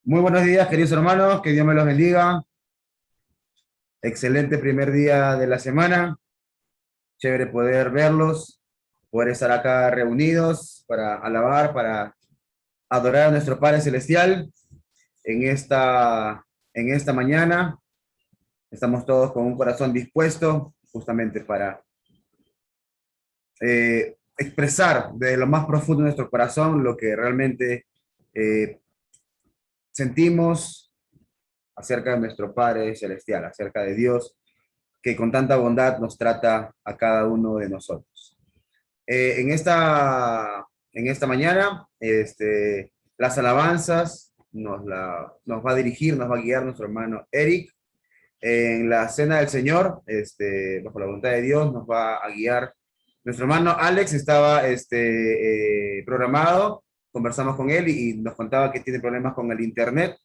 Muy buenos días, queridos hermanos, que Dios me los bendiga. Excelente primer día de la semana. Chévere poder verlos, poder estar acá reunidos para alabar, para adorar a nuestro Padre Celestial en esta mañana. Estamos todos con un corazón dispuesto justamente para expresar de lo más profundo de nuestro corazón lo que realmente eh, sentimos acerca de nuestro Padre Celestial, acerca de Dios que con tanta bondad nos trata a cada uno de nosotros. En esta mañana, las alabanzas nos va a dirigir, nos va a guiar nuestro hermano Eric. En la cena del Señor, bajo la voluntad de Dios, nos va a guiar nuestro hermano Alex. Estaba programado, conversamos con él y nos contaba que tiene problemas con el internet.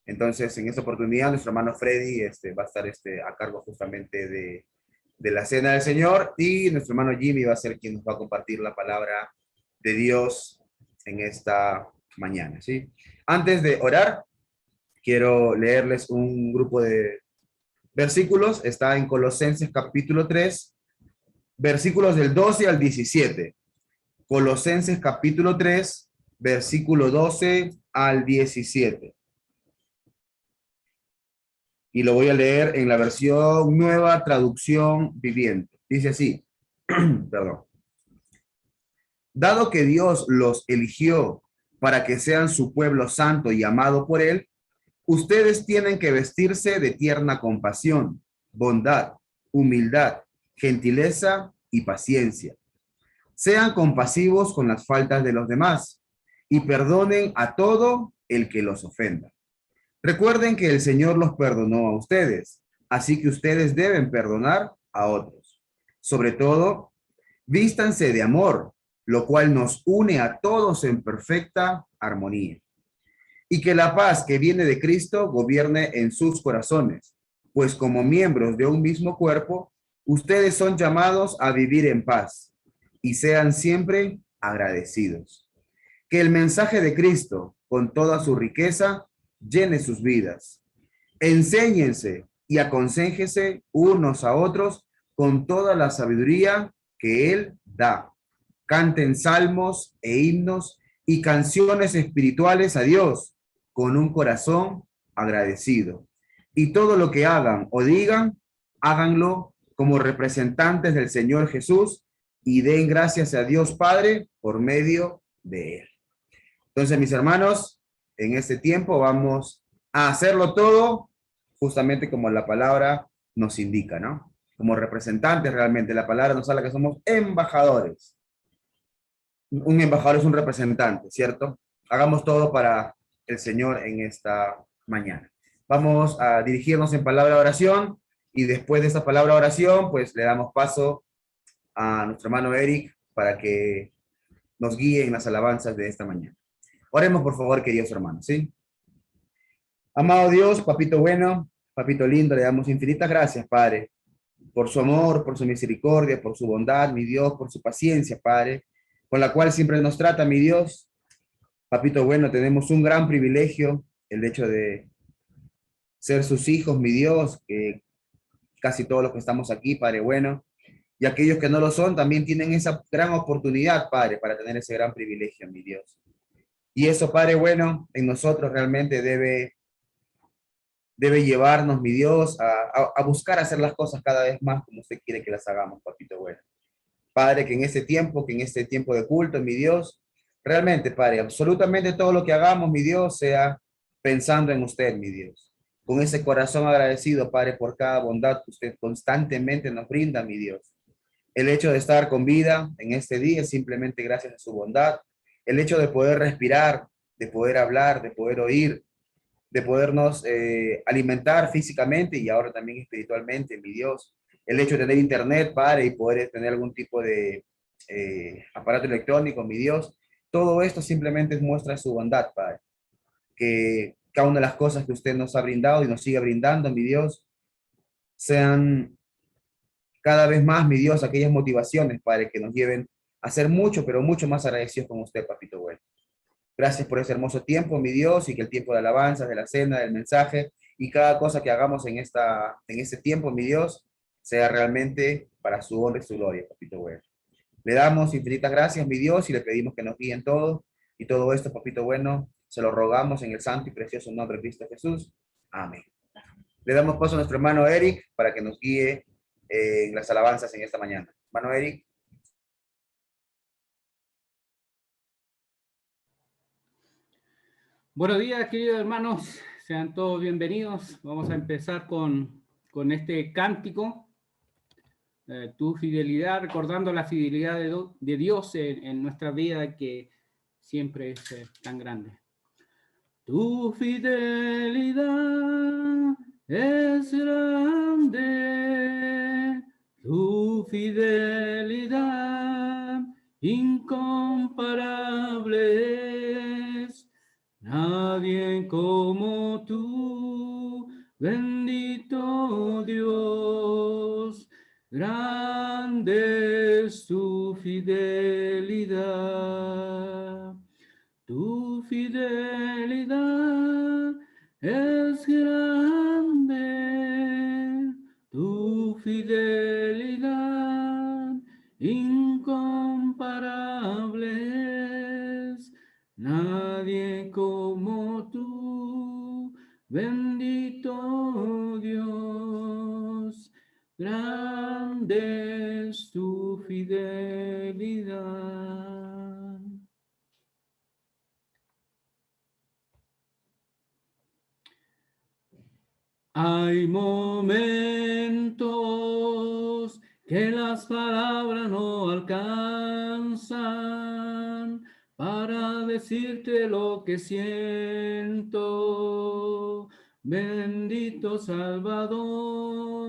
Entonces, en esta oportunidad, nuestro hermano Freddy va a estar a cargo justamente de la cena del Señor, y nuestro hermano Jimmy va a ser quien nos va a compartir la palabra de Dios en esta mañana, ¿sí? Antes de orar, quiero leerles un grupo de versículos. Está en Colosenses capítulo 3, versículos del 12 al 17. Colosenses capítulo 3, versículo 12 al 17. Y lo voy a leer en la versión Nueva Traducción Viviente. Dice así, perdón. Dado que Dios los eligió para que sean su pueblo santo y amado por él, ustedes tienen que vestirse de tierna compasión, bondad, humildad, gentileza y paciencia. Sean compasivos con las faltas de los demás y perdonen a todo el que los ofenda. Recuerden que el Señor los perdonó a ustedes, así que ustedes deben perdonar a otros. Sobre todo, vístanse de amor, lo cual nos une a todos en perfecta armonía. Y que la paz que viene de Cristo gobierne en sus corazones, pues como miembros de un mismo cuerpo, ustedes son llamados a vivir en paz y sean siempre agradecidos. Que el mensaje de Cristo, con toda su riqueza, llene sus vidas. Enséñense y aconséjense unos a otros con toda la sabiduría que Él da. Canten salmos e himnos y canciones espirituales a Dios con un corazón agradecido. Y todo lo que hagan o digan, háganlo como representantes del Señor Jesús y den gracias a Dios Padre por medio de Él. Entonces, mis hermanos, en este tiempo vamos a hacerlo todo justamente como la palabra nos indica, ¿no? Como representantes realmente. La palabra nos habla que somos embajadores. Un embajador es un representante, ¿cierto? Hagamos todo para el Señor en esta mañana. Vamos a dirigirnos en palabra de oración, y después de esta palabra de oración, pues le damos paso a nuestro hermano Eric para que nos guíe en las alabanzas de esta mañana. Oremos, por favor, queridos hermanos, ¿sí? Amado Dios, papito bueno, papito lindo, le damos infinitas gracias, Padre, por su amor, por su misericordia, por su bondad, mi Dios, por su paciencia, Padre, con la cual siempre nos trata, mi Dios. Papito bueno, tenemos un gran privilegio, el hecho de ser sus hijos, mi Dios, que casi todos los que estamos aquí, Padre bueno, y aquellos que no lo son, también tienen esa gran oportunidad, Padre, para tener ese gran privilegio, mi Dios. Y eso, Padre bueno, en nosotros realmente debe llevarnos, mi Dios, a buscar hacer las cosas cada vez más como usted quiere que las hagamos, papito bueno. Padre, que en este tiempo de culto, mi Dios, realmente, Padre, absolutamente todo lo que hagamos, mi Dios, sea pensando en usted, mi Dios. Con ese corazón agradecido, Padre, por cada bondad que usted constantemente nos brinda, mi Dios. El hecho de estar con vida en este día es simplemente gracias a su bondad. El hecho de poder respirar, de poder hablar, de poder oír, de podernos alimentar físicamente y ahora también espiritualmente, mi Dios. El hecho de tener internet, Padre, y poder tener algún tipo de aparato electrónico, mi Dios. Todo esto simplemente muestra su bondad, Padre. Que cada una de las cosas que usted nos ha brindado y nos sigue brindando, mi Dios, sean cada vez más, mi Dios, aquellas motivaciones, Padre, que nos lleven a ser mucho, pero mucho más agradecidos con usted, papito bueno. Gracias por ese hermoso tiempo, mi Dios, y que el tiempo de alabanzas, de la cena, del mensaje y cada cosa que hagamos en este tiempo, mi Dios, sea realmente para su honra y su gloria, papito bueno. Le damos infinitas gracias, mi Dios, y le pedimos que nos guíen todos. Y todo esto, papito bueno, se lo rogamos en el santo y precioso nombre de Cristo Jesús. Amén. Le damos paso a nuestro hermano Eric para que nos guíe en las alabanzas en esta mañana. Hermano Eric. Buenos días, queridos hermanos. Sean todos bienvenidos. Vamos a empezar con este cántico. Tu fidelidad, recordando la fidelidad de Dios en nuestra vida, que siempre es tan grande. Tu fidelidad es grande, tu fidelidad incomparable es. Nadie como tú, bendito Dios, grande es tu fidelidad. Tu fidelidad es grande, tu fidelidad incomparable es. Nadie como tú, bendito Dios, grande es tu fidelidad. Hay momentos que las palabras no alcanzan para decirte lo que siento, bendito Salvador.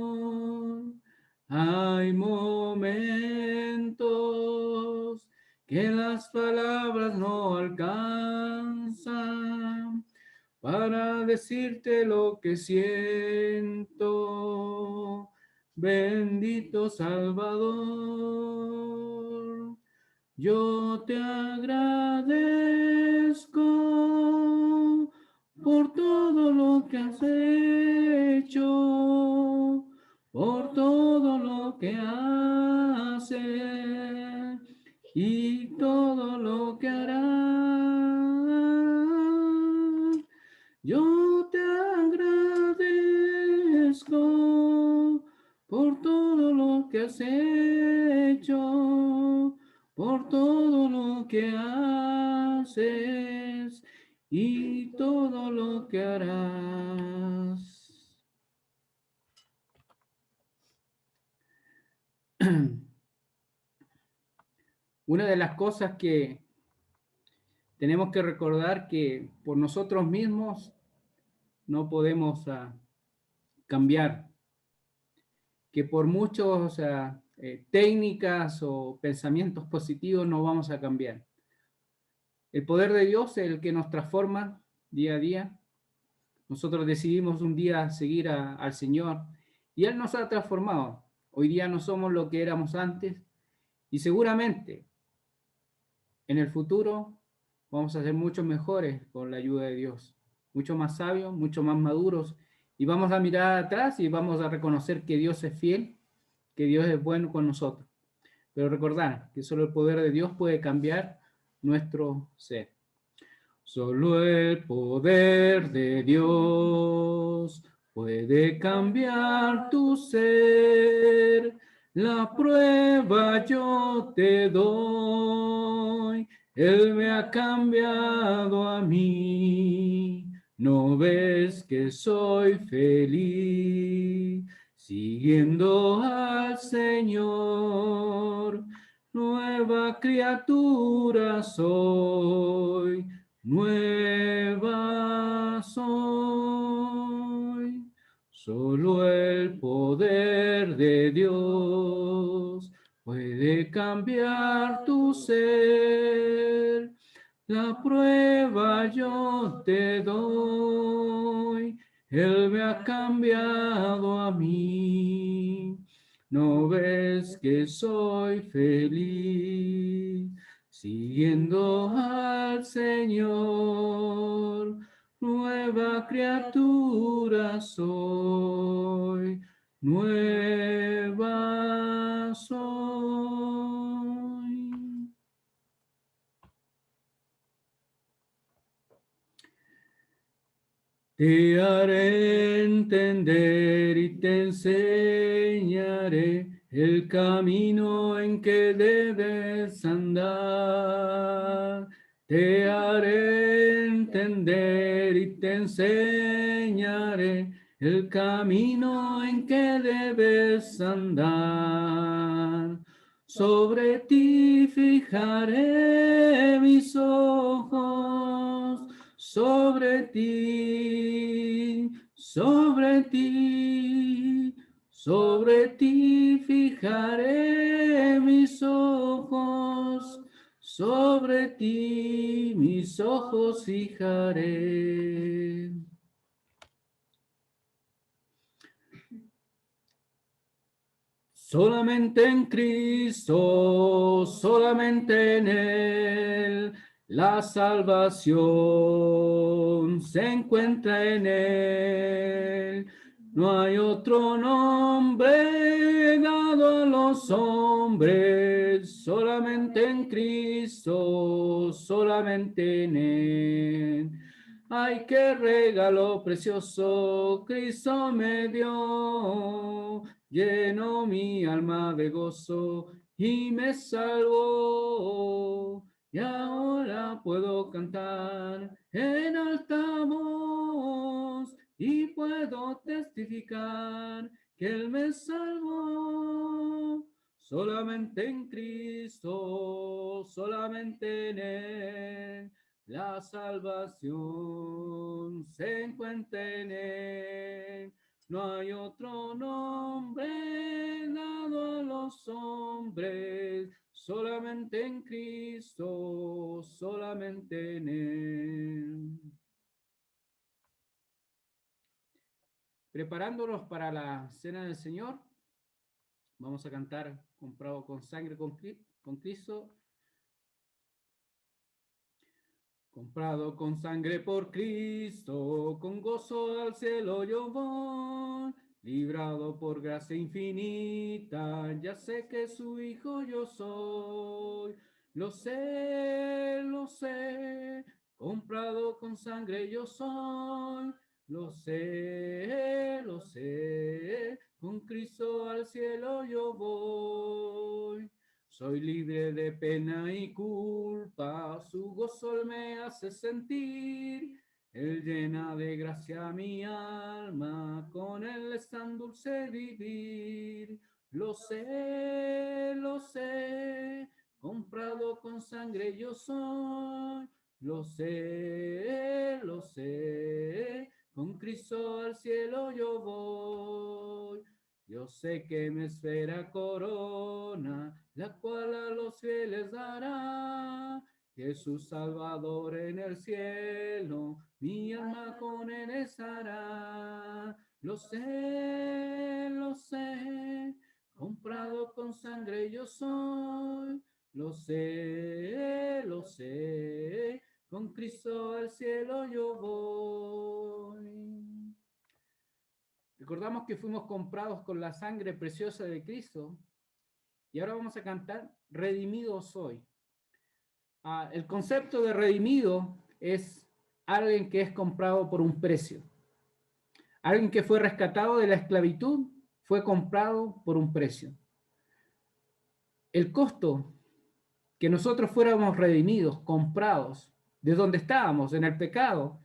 Hay momentos que las palabras no alcanzan para decirte lo que siento, bendito Salvador. Yo te agradezco por todo lo que has hecho, por todo lo que haces y todo lo que harás. Yo te agradezco por todo lo que has hecho, por todo lo que haces y todo lo que harás. Una de las cosas que tenemos que recordar que por nosotros mismos no podemos cambiar, que por muchos técnicas o pensamientos positivos no vamos a cambiar. El poder de Dios es el que nos transforma día a día. Nosotros decidimos un día seguir al Señor y Él nos ha transformado. Hoy día no somos lo que éramos antes y seguramente en el futuro vamos a ser mucho mejores con la ayuda de Dios, mucho más sabios, mucho más maduros, y vamos a mirar atrás y vamos a reconocer que Dios es fiel, que Dios es bueno con nosotros. Pero recordar que solo el poder de Dios puede cambiar nuestro ser. Solo el poder de Dios puede cambiar tu ser. La prueba yo te doy. Él me ha cambiado a mí. ¿No ves que soy feliz siguiendo al Señor? Nueva criatura soy. Nueva soy, solo el poder de Dios puede cambiar tu ser. La prueba yo te doy, Él me ha cambiado a mí. ¿No ves que soy feliz siguiendo al Señor, nueva criatura soy, nueva soy. Te haré entender y te enseñaré el camino en que debes andar. Te haré entender y te enseñaré el camino en que debes andar. Sobre ti fijaré mis ojos, sobre ti, sobre ti, sobre ti fijaré mis ojos, sobre ti mis ojos fijaré. Solamente en Cristo, solamente en Él, la salvación se encuentra en Él. No hay otro nombre dado a los hombres, solamente en Cristo, solamente en Él. Ay, qué regalo precioso Cristo me dio. Llenó mi alma de gozo y me salvó. Y ahora puedo cantar en alta voz y puedo testificar que Él me salvó. Solamente en Cristo, solamente en Él, la salvación se encuentra en Él. No hay otro nombre dado a los hombres, solamente en Cristo, solamente en Él. Preparándonos para la cena del Señor, vamos a cantar Comprado con sangre con Cristo. Comprado con sangre por Cristo, con gozo al cielo yo voy, librado por gracia infinita, ya sé que su hijo yo soy. Lo sé, comprado con sangre yo soy. Lo sé, con Cristo al cielo yo voy. Soy libre de pena y culpa, su gozo me hace sentir. Él llena de gracia mi alma, con él es tan dulce vivir. Lo sé, comprado con sangre yo soy. Lo sé, con Cristo al cielo yo voy. Yo sé que me espera corona, la cual a los fieles dará. Jesús Salvador en el cielo, mi alma con él estará. Lo sé, comprado con sangre yo soy. Lo sé, con Cristo al cielo yo voy. Recordamos que fuimos comprados con la sangre preciosa de Cristo y ahora vamos a cantar Redimido soy. El concepto de redimido es alguien que es comprado por un precio. Alguien que fue rescatado de la esclavitud fue comprado por un precio. El costo que nosotros fuéramos redimidos, comprados, de donde estábamos, en el pecado,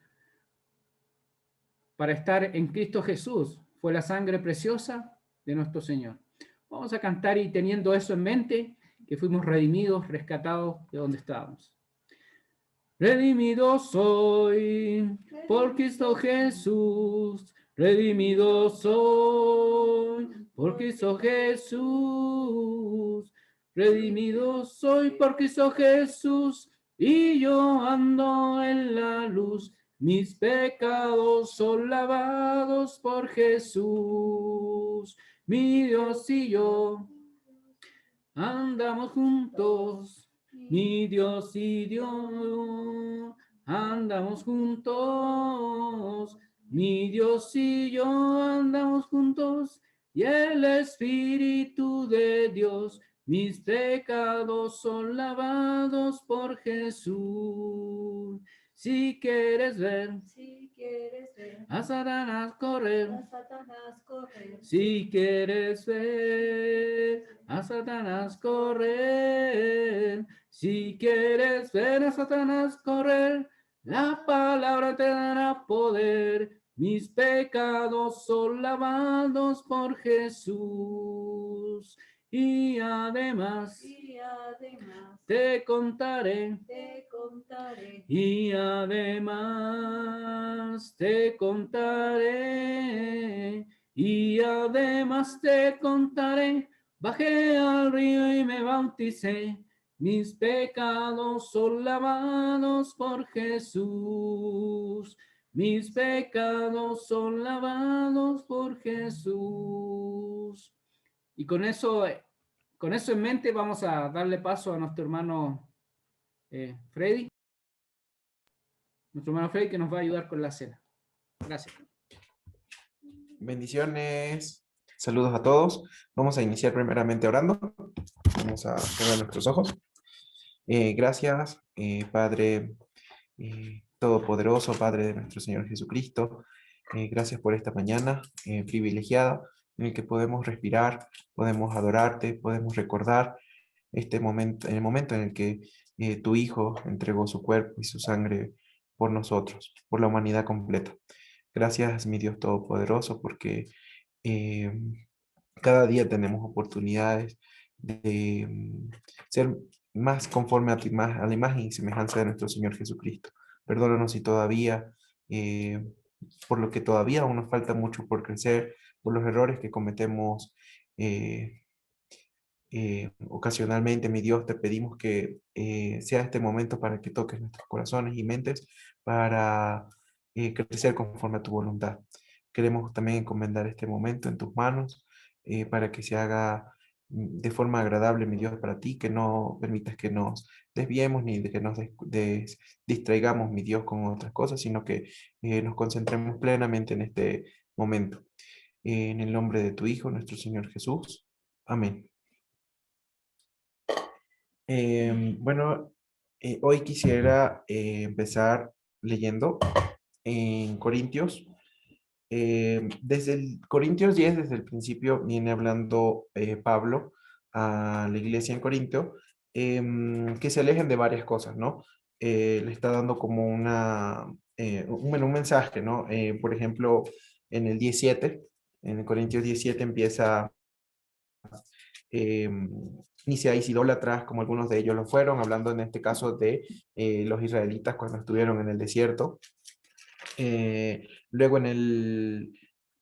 para estar en Cristo Jesús, fue la sangre preciosa de nuestro Señor. Vamos a cantar y teniendo eso en mente, que fuimos redimidos, rescatados de donde estábamos. Redimido soy por Cristo Jesús, redimido soy por Cristo Jesús, redimido soy por Cristo Jesús, y yo ando en la luz. Mis pecados son lavados por Jesús, mi Dios y yo andamos juntos Mi Dios y yo andamos juntos, mi Dios y yo andamos juntos, y el Espíritu de Dios, mis pecados son lavados por Jesús. Si quieres ver a Satanás correr, si quieres ver a Satanás correr, si quieres ver a Satanás correr, la palabra te dará poder. Mis pecados son lavados por Jesús. Y además te contaré. Y además te contaré. Y además te contaré. Bajé al río y me bauticé. Mis pecados son lavados por Jesús. Mis pecados son lavados por Jesús. Y con eso en mente vamos a darle paso a nuestro hermano Freddy. Nuestro hermano Freddy que nos va a ayudar con la cena. Gracias. Bendiciones. Saludos a todos. Vamos a iniciar primeramente orando. Vamos a cerrar nuestros ojos. Gracias, Padre Todopoderoso, Padre de nuestro Señor Jesucristo. Gracias por esta mañana privilegiada en el que podemos respirar, podemos adorarte, podemos recordar este momento, en el momento en el que tu Hijo entregó su cuerpo y su sangre por nosotros, por la humanidad completa. Gracias, mi Dios Todopoderoso, porque cada día tenemos oportunidades de ser más conforme a la imagen y semejanza de nuestro Señor Jesucristo. Perdónanos si todavía, por lo que todavía aún nos falta mucho por crecer, por los errores que cometemos ocasionalmente, mi Dios, te pedimos que sea este momento para que toques nuestros corazones y mentes para crecer conforme a tu voluntad. Queremos también encomendar este momento en tus manos para que se haga de forma agradable, mi Dios, para ti, que no permitas que nos desviemos ni de que nos distraigamos, mi Dios, con otras cosas, sino que nos concentremos plenamente en este momento. En el nombre de tu Hijo, nuestro Señor Jesús. Amén. Bueno, hoy quisiera empezar leyendo en Corintios. Desde el Corintios 10, desde el principio, viene hablando Pablo a la iglesia en Corintio, que se alejen de varias cosas, ¿no? Le está dando como un mensaje, ¿no? Por ejemplo, en el 17, en el Corintios 17 empieza eh, ni seáis idólatras como algunos de ellos lo fueron, hablando en este caso de los israelitas cuando estuvieron en el desierto. Luego en el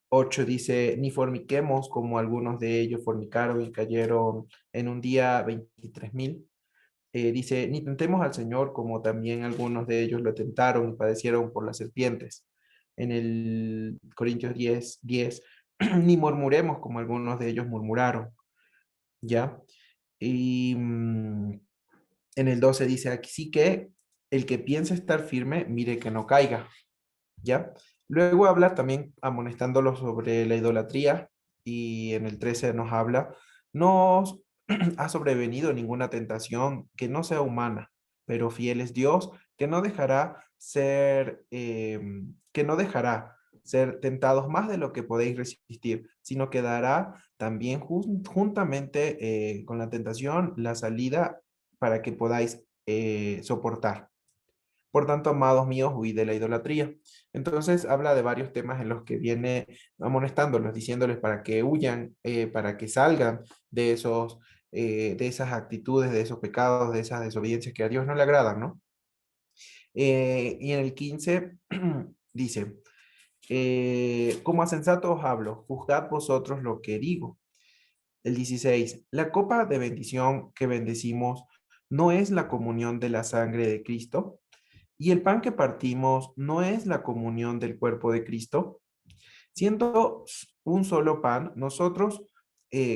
8 dice, ni forniquemos como algunos de ellos fornicaron y cayeron en un día 23,000. Dice, ni tentemos al Señor como también algunos de ellos lo tentaron y padecieron por las serpientes. En el Corintios 10, ni murmuremos como algunos de ellos murmuraron. ¿Ya? Y en el 12 dice, aquí sí que el que piensa estar firme, mire que no caiga. ¿Ya? Luego habla también amonestándolos sobre la idolatría y en el 13 nos habla, no os ha sobrevenido ninguna tentación que no sea humana, pero fiel es Dios que no dejará ser tentados más de lo que podéis resistir, sino que dará también juntamente con la tentación la salida para que podáis soportar. Por tanto, amados míos, huid de la idolatría. Entonces habla de varios temas en los que viene amonestándolos, diciéndoles para que huyan, para que salgan de esas actitudes, de esos pecados, de esas desobediencias que a Dios no le agradan, ¿no? Y en el 15 dice, como a sensatos os hablo, juzgad vosotros lo que digo. El 16, la copa de bendición que bendecimos no es la comunión de la sangre de Cristo. ¿Y el pan que partimos no es la comunión del cuerpo de Cristo? Siendo un solo pan, nosotros,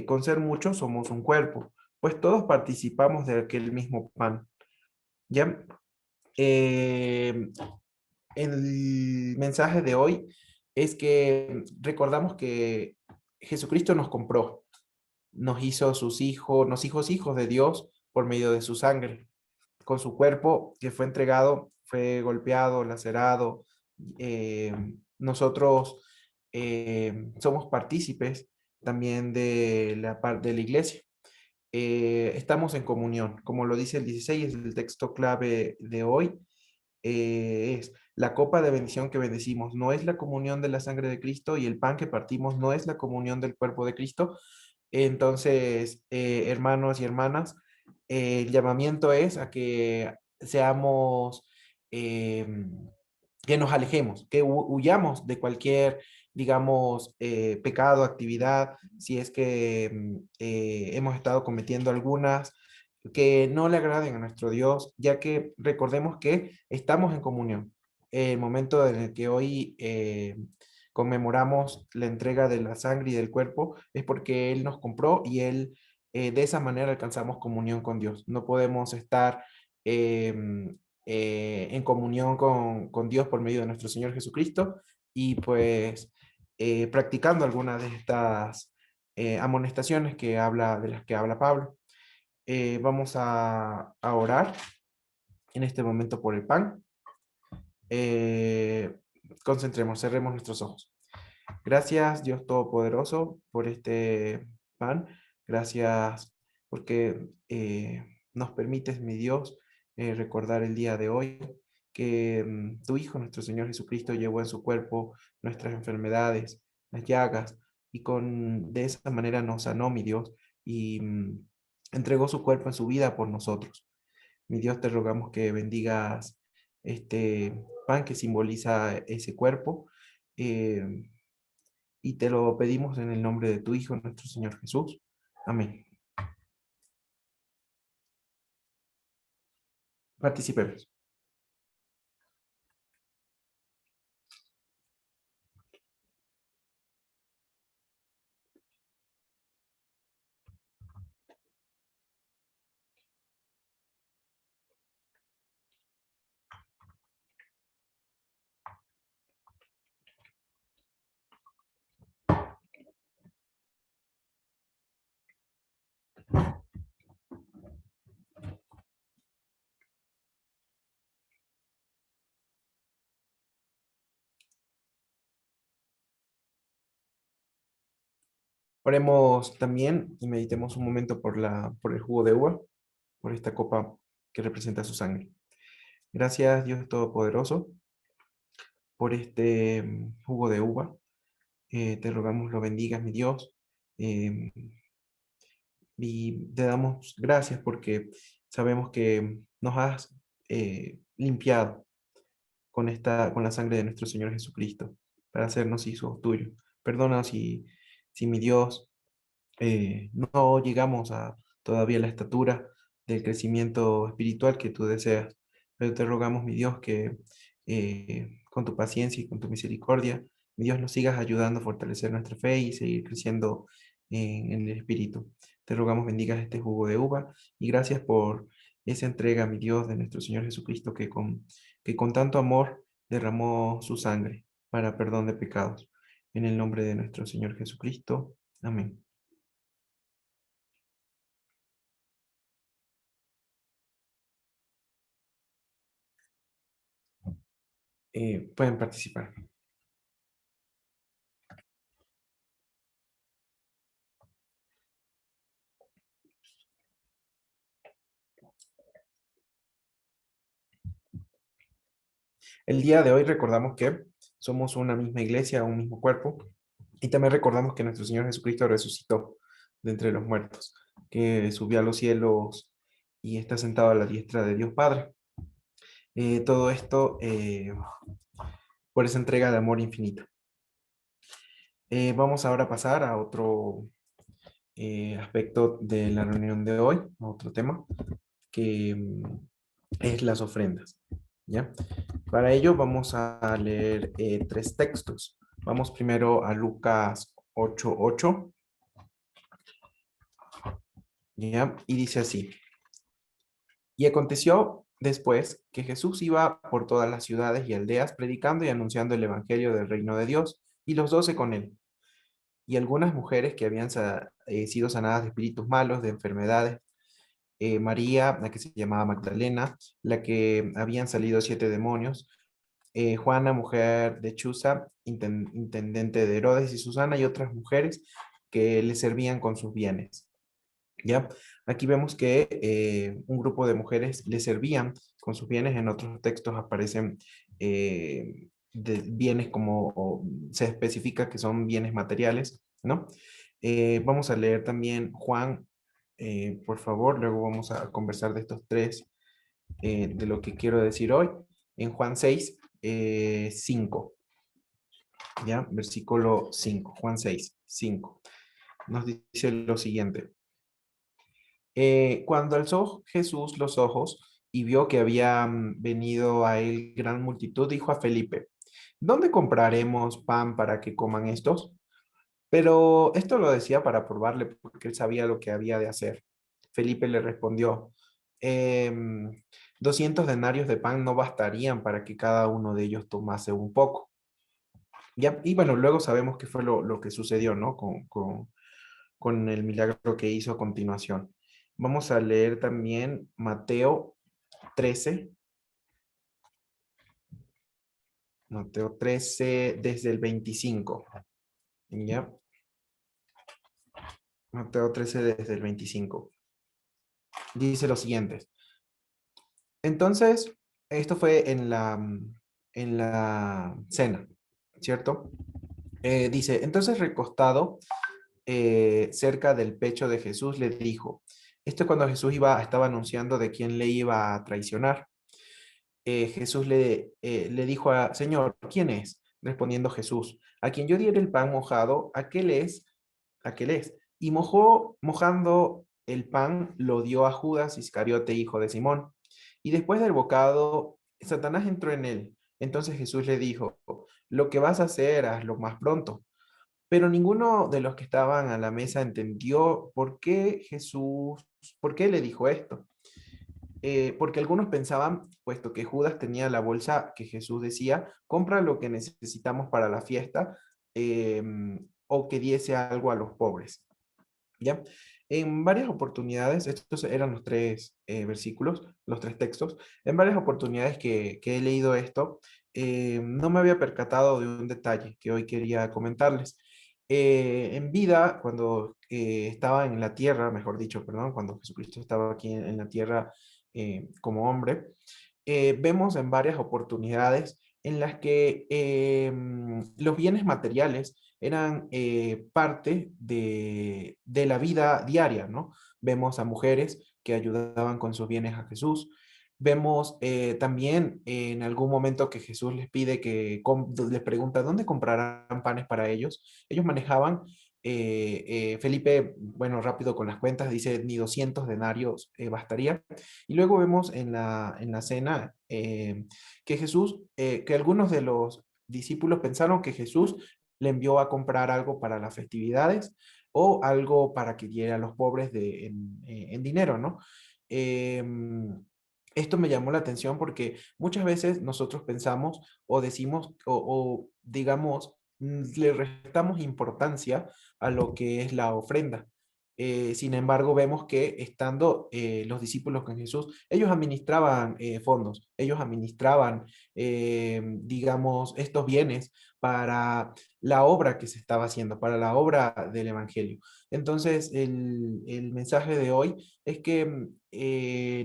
con ser muchos, somos un cuerpo, pues todos participamos de aquel mismo pan. ¿Ya? El mensaje de hoy es que recordamos que Jesucristo nos compró, nos hizo sus hijos, nos hizo hijos de Dios por medio de su sangre. Con su cuerpo que fue entregado, fue golpeado, lacerado. Nosotros somos partícipes también de la parte de la iglesia. Estamos en comunión, como lo dice el 16, es el texto clave de hoy. Es la copa de bendición que bendecimos, no es la comunión de la sangre de Cristo, y el pan que partimos no es la comunión del cuerpo de Cristo. Entonces, hermanos y hermanas, el llamamiento es a que seamos, eh, que nos alejemos, que huyamos de cualquier, digamos, pecado, actividad, si es que hemos estado cometiendo algunas que no le agraden a nuestro Dios, ya que recordemos que estamos en comunión. El momento en el que hoy conmemoramos la entrega de la sangre y del cuerpo es porque Él nos compró, y Él, de esa manera alcanzamos comunión con Dios. No podemos estar en comunión con Dios por medio de nuestro Señor Jesucristo y pues practicando algunas de estas amonestaciones de las que habla Pablo. Vamos a orar en este momento por el pan. Eh, Concentremos, cerremos nuestros ojos. Gracias, Dios Todopoderoso, por este pan. Gracias porque nos permites, mi Dios, recordar el día de hoy que tu Hijo, nuestro Señor Jesucristo, llevó en su cuerpo nuestras enfermedades, las llagas, y de esa manera nos sanó, mi Dios, y entregó su cuerpo en su vida por nosotros. Mi Dios, te rogamos que bendigas este pan que simboliza ese cuerpo. eh, y te lo pedimos en el nombre de tu Hijo, nuestro Señor Jesús. Amén. Participemos. Oremos también y meditemos un momento por el jugo de uva, por esta copa que representa su sangre. Gracias, Dios Todopoderoso, por este jugo de uva. Te rogamos lo bendigas, mi Dios. eh, y te damos gracias porque sabemos que nos has limpiado con la sangre de nuestro Señor Jesucristo para hacernos hijos tuyos. Perdona si mi Dios, no llegamos a todavía la estatura del crecimiento espiritual que tú deseas, pero te rogamos, mi Dios, que con tu paciencia y con tu misericordia, mi Dios, nos sigas ayudando a fortalecer nuestra fe y seguir creciendo en el Espíritu. Te rogamos bendigas este jugo de uva, y gracias por esa entrega, mi Dios, de nuestro Señor Jesucristo, que con tanto amor derramó su sangre para perdón de pecados. En el nombre de nuestro Señor Jesucristo. Amén. Pueden participar. El día de hoy recordamos que somos una misma iglesia, un mismo cuerpo, y también recordamos que nuestro Señor Jesucristo resucitó de entre los muertos, que subió a los cielos y está sentado a la diestra de Dios Padre. Todo esto por esa entrega de amor infinito. Vamos ahora a pasar a otro aspecto de la reunión de hoy, a otro tema, que es las ofrendas. ¿Ya? Para ello vamos a leer tres textos. Vamos primero a Lucas 8:8. ¿Ya? Y dice así. Y aconteció después que Jesús iba por todas las ciudades y aldeas predicando y anunciando el evangelio del reino de Dios, y los 12 con él. Y algunas mujeres que habían sido sanadas de espíritus malos, de enfermedades, María, la que se llamaba Magdalena, la que habían salido 7 demonios, Juana, mujer de Chuza, intendente de Herodes, y Susana y otras mujeres que le servían con sus bienes. ¿Ya? Aquí vemos que un grupo de mujeres le servían con sus bienes. En otros textos aparecen de bienes como se especifica que son bienes materiales, ¿no? Vamos a leer también Juan, por favor, luego vamos a conversar de estos tres, de lo que quiero decir hoy. En Juan 6, 5, ¿ya? Versículo 5, Juan 6, 5. Nos dice lo siguiente. Cuando alzó Jesús los ojos y vio que había venido a él gran multitud, dijo a Felipe, ¿dónde compraremos pan para que coman estos? Pero esto lo decía para probarle, porque él sabía lo que había de hacer. Felipe le respondió, "Em, 200 denarios de pan no bastarían para que cada uno de ellos tomase un poco. Ya, y bueno, luego sabemos qué fue lo que sucedió, ¿no? Con el milagro que hizo a continuación. Vamos a leer también Mateo 13. Mateo 13 desde el 25. ¿Ya? Mateo 13 desde el 25. Dice lo siguiente. Entonces, esto fue en la cena, ¿cierto? Dice, entonces recostado cerca del pecho de Jesús le dijo, esto es cuando Jesús estaba anunciando de quién le iba a traicionar. Jesús le dijo a, Señor, ¿quién es? Respondiendo Jesús, a quien yo diera el pan mojado, aquel es. Y mojando el pan, lo dio a Judas Iscariote, hijo de Simón. Y después del bocado, Satanás entró en él. Entonces Jesús le dijo, lo que vas a hacer, hazlo más pronto. Pero ninguno de los que estaban a la mesa entendió por qué le dijo esto. Porque algunos pensaban, puesto que Judas tenía la bolsa que Jesús decía, compra lo que necesitamos para la fiesta, o que diese algo a los pobres. ¿Ya? En varias oportunidades, estos eran los tres versículos, los tres textos, en varias oportunidades que he leído esto, no me había percatado de un detalle que hoy quería comentarles. En vida, cuando estaba en la tierra, mejor dicho, perdón, cuando Jesucristo estaba aquí en la tierra como hombre, vemos en varias oportunidades en las que los bienes materiales eran parte de la vida diaria, ¿no? Vemos a mujeres que ayudaban con sus bienes a Jesús. Vemos también en algún momento que Jesús les pide les pregunta, ¿dónde comprarán panes para ellos? Ellos manejaban, Felipe, bueno, rápido con las cuentas, dice, ni 200 denarios bastaría. Y luego vemos en la cena que Jesús, que algunos de los discípulos pensaron que Jesús le envió a comprar algo para las festividades o algo para que diera a los pobres en dinero, ¿no? Esto me llamó la atención porque muchas veces nosotros pensamos o decimos o digamos, le restamos importancia a lo que es la ofrenda. Sin embargo, vemos que estando los discípulos con Jesús, ellos administraban fondos, ellos administraban, digamos, estos bienes para la obra que se estaba haciendo, para la obra del Evangelio. Entonces, el mensaje de hoy es que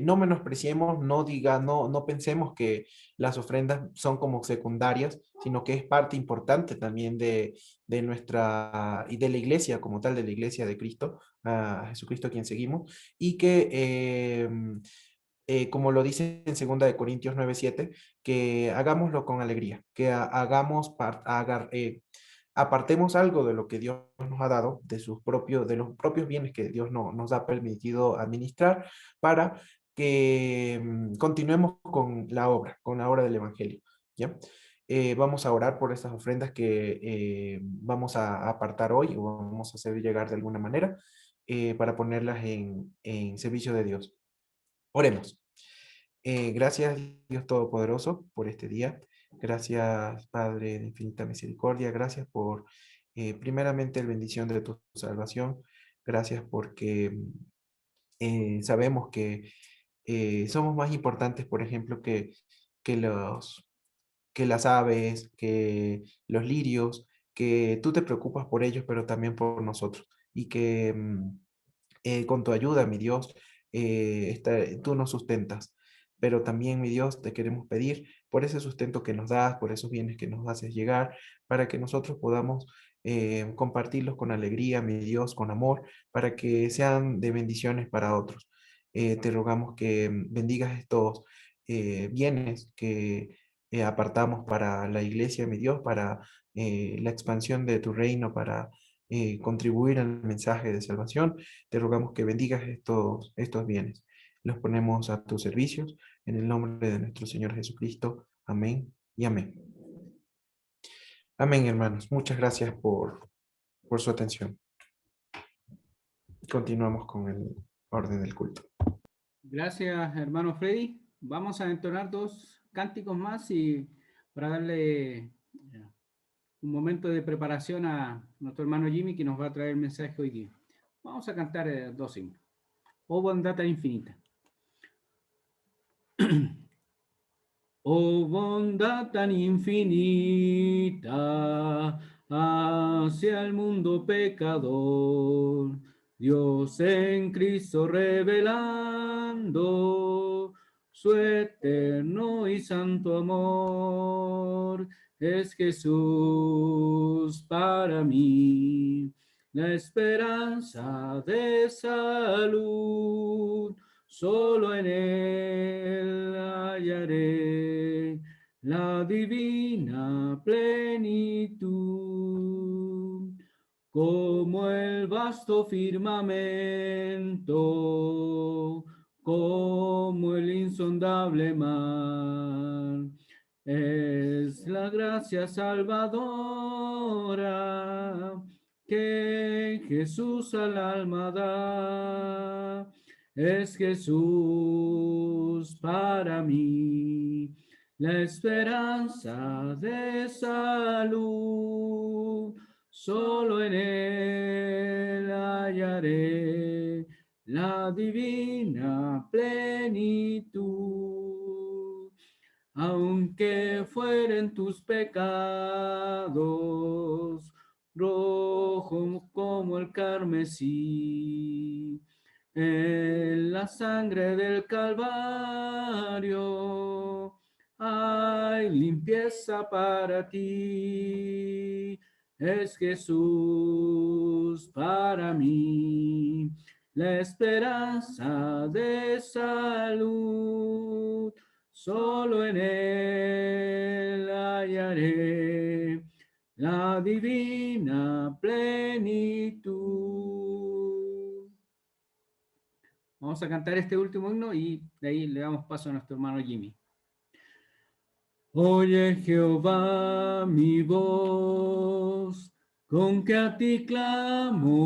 no menospreciemos, no pensemos que las ofrendas son como secundarias, sino que es parte importante también de nuestra y de la iglesia como tal, de la iglesia de Cristo, a Jesucristo a quien seguimos, y que como lo dice en 2 Corintios 9:7, que hagámoslo con alegría, que apartemos algo de lo que Dios nos ha dado, de los propios bienes que Dios nos ha permitido administrar, para que continuemos con la obra del Evangelio. ¿Ya? Vamos a orar por estas ofrendas que vamos a apartar hoy, o vamos a hacer llegar de alguna manera, para ponerlas en servicio de Dios. Oremos. Gracias, Dios Todopoderoso, por este día. Gracias, Padre de infinita misericordia. Gracias por, primeramente, la bendición de tu salvación. Gracias porque sabemos que somos más importantes, por ejemplo, que que las aves, que los lirios, que tú te preocupas por ellos, pero también por nosotros. Y que con tu ayuda, mi Dios, tú nos sustentas. Pero también, mi Dios, te queremos pedir por ese sustento que nos das, por esos bienes que nos haces llegar, para que nosotros podamos compartirlos con alegría, mi Dios, con amor, para que sean de bendiciones para otros. Te rogamos que bendigas estos bienes que apartamos para la iglesia, mi Dios, para la expansión de tu reino, para contribuir al mensaje de salvación. Te rogamos que bendigas estos bienes. Los ponemos a tus servicios en el nombre de nuestro Señor Jesucristo. Amén y amén. Amén, hermanos. Muchas gracias por su atención. Continuamos con el orden del culto. Gracias, hermano Freddy. Vamos a entonar dos cánticos más y para darle un momento de preparación a nuestro hermano Jimmy que nos va a traer el mensaje hoy día. Vamos a cantar dos himnos. Oh bondad tan infinita. Oh bondad tan infinita hacia el mundo pecador, Dios en Cristo revelando su eterno y santo amor. Es Jesús para mí, la esperanza de salud. Solo en Él hallaré la divina plenitud, como el vasto firmamento, como el insondable mar. Es la gracia salvadora que Jesús al alma da. Es Jesús para mí la esperanza de salud. Solo en Él hallaré la divina plenitud. Aunque fueren tus pecados rojos como el carmesí, en la sangre del Calvario hay limpieza para ti. Es Jesús para mí la esperanza de salud. Solo en Él hallaré la divina plenitud. Vamos a cantar este último himno y de ahí le damos paso a nuestro hermano Jimmy. Oye Jehová mi voz, con que a ti clamo,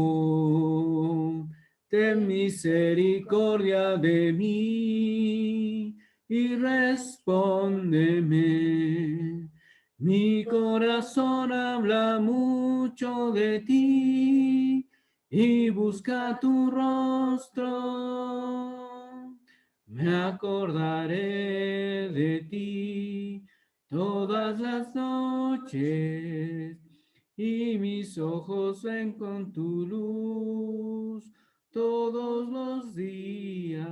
ten misericordia de mí y respóndeme. Mi corazón habla mucho de ti y busca tu rostro. Me acordaré de ti todas las noches y mis ojos ven con tu luz todos los días.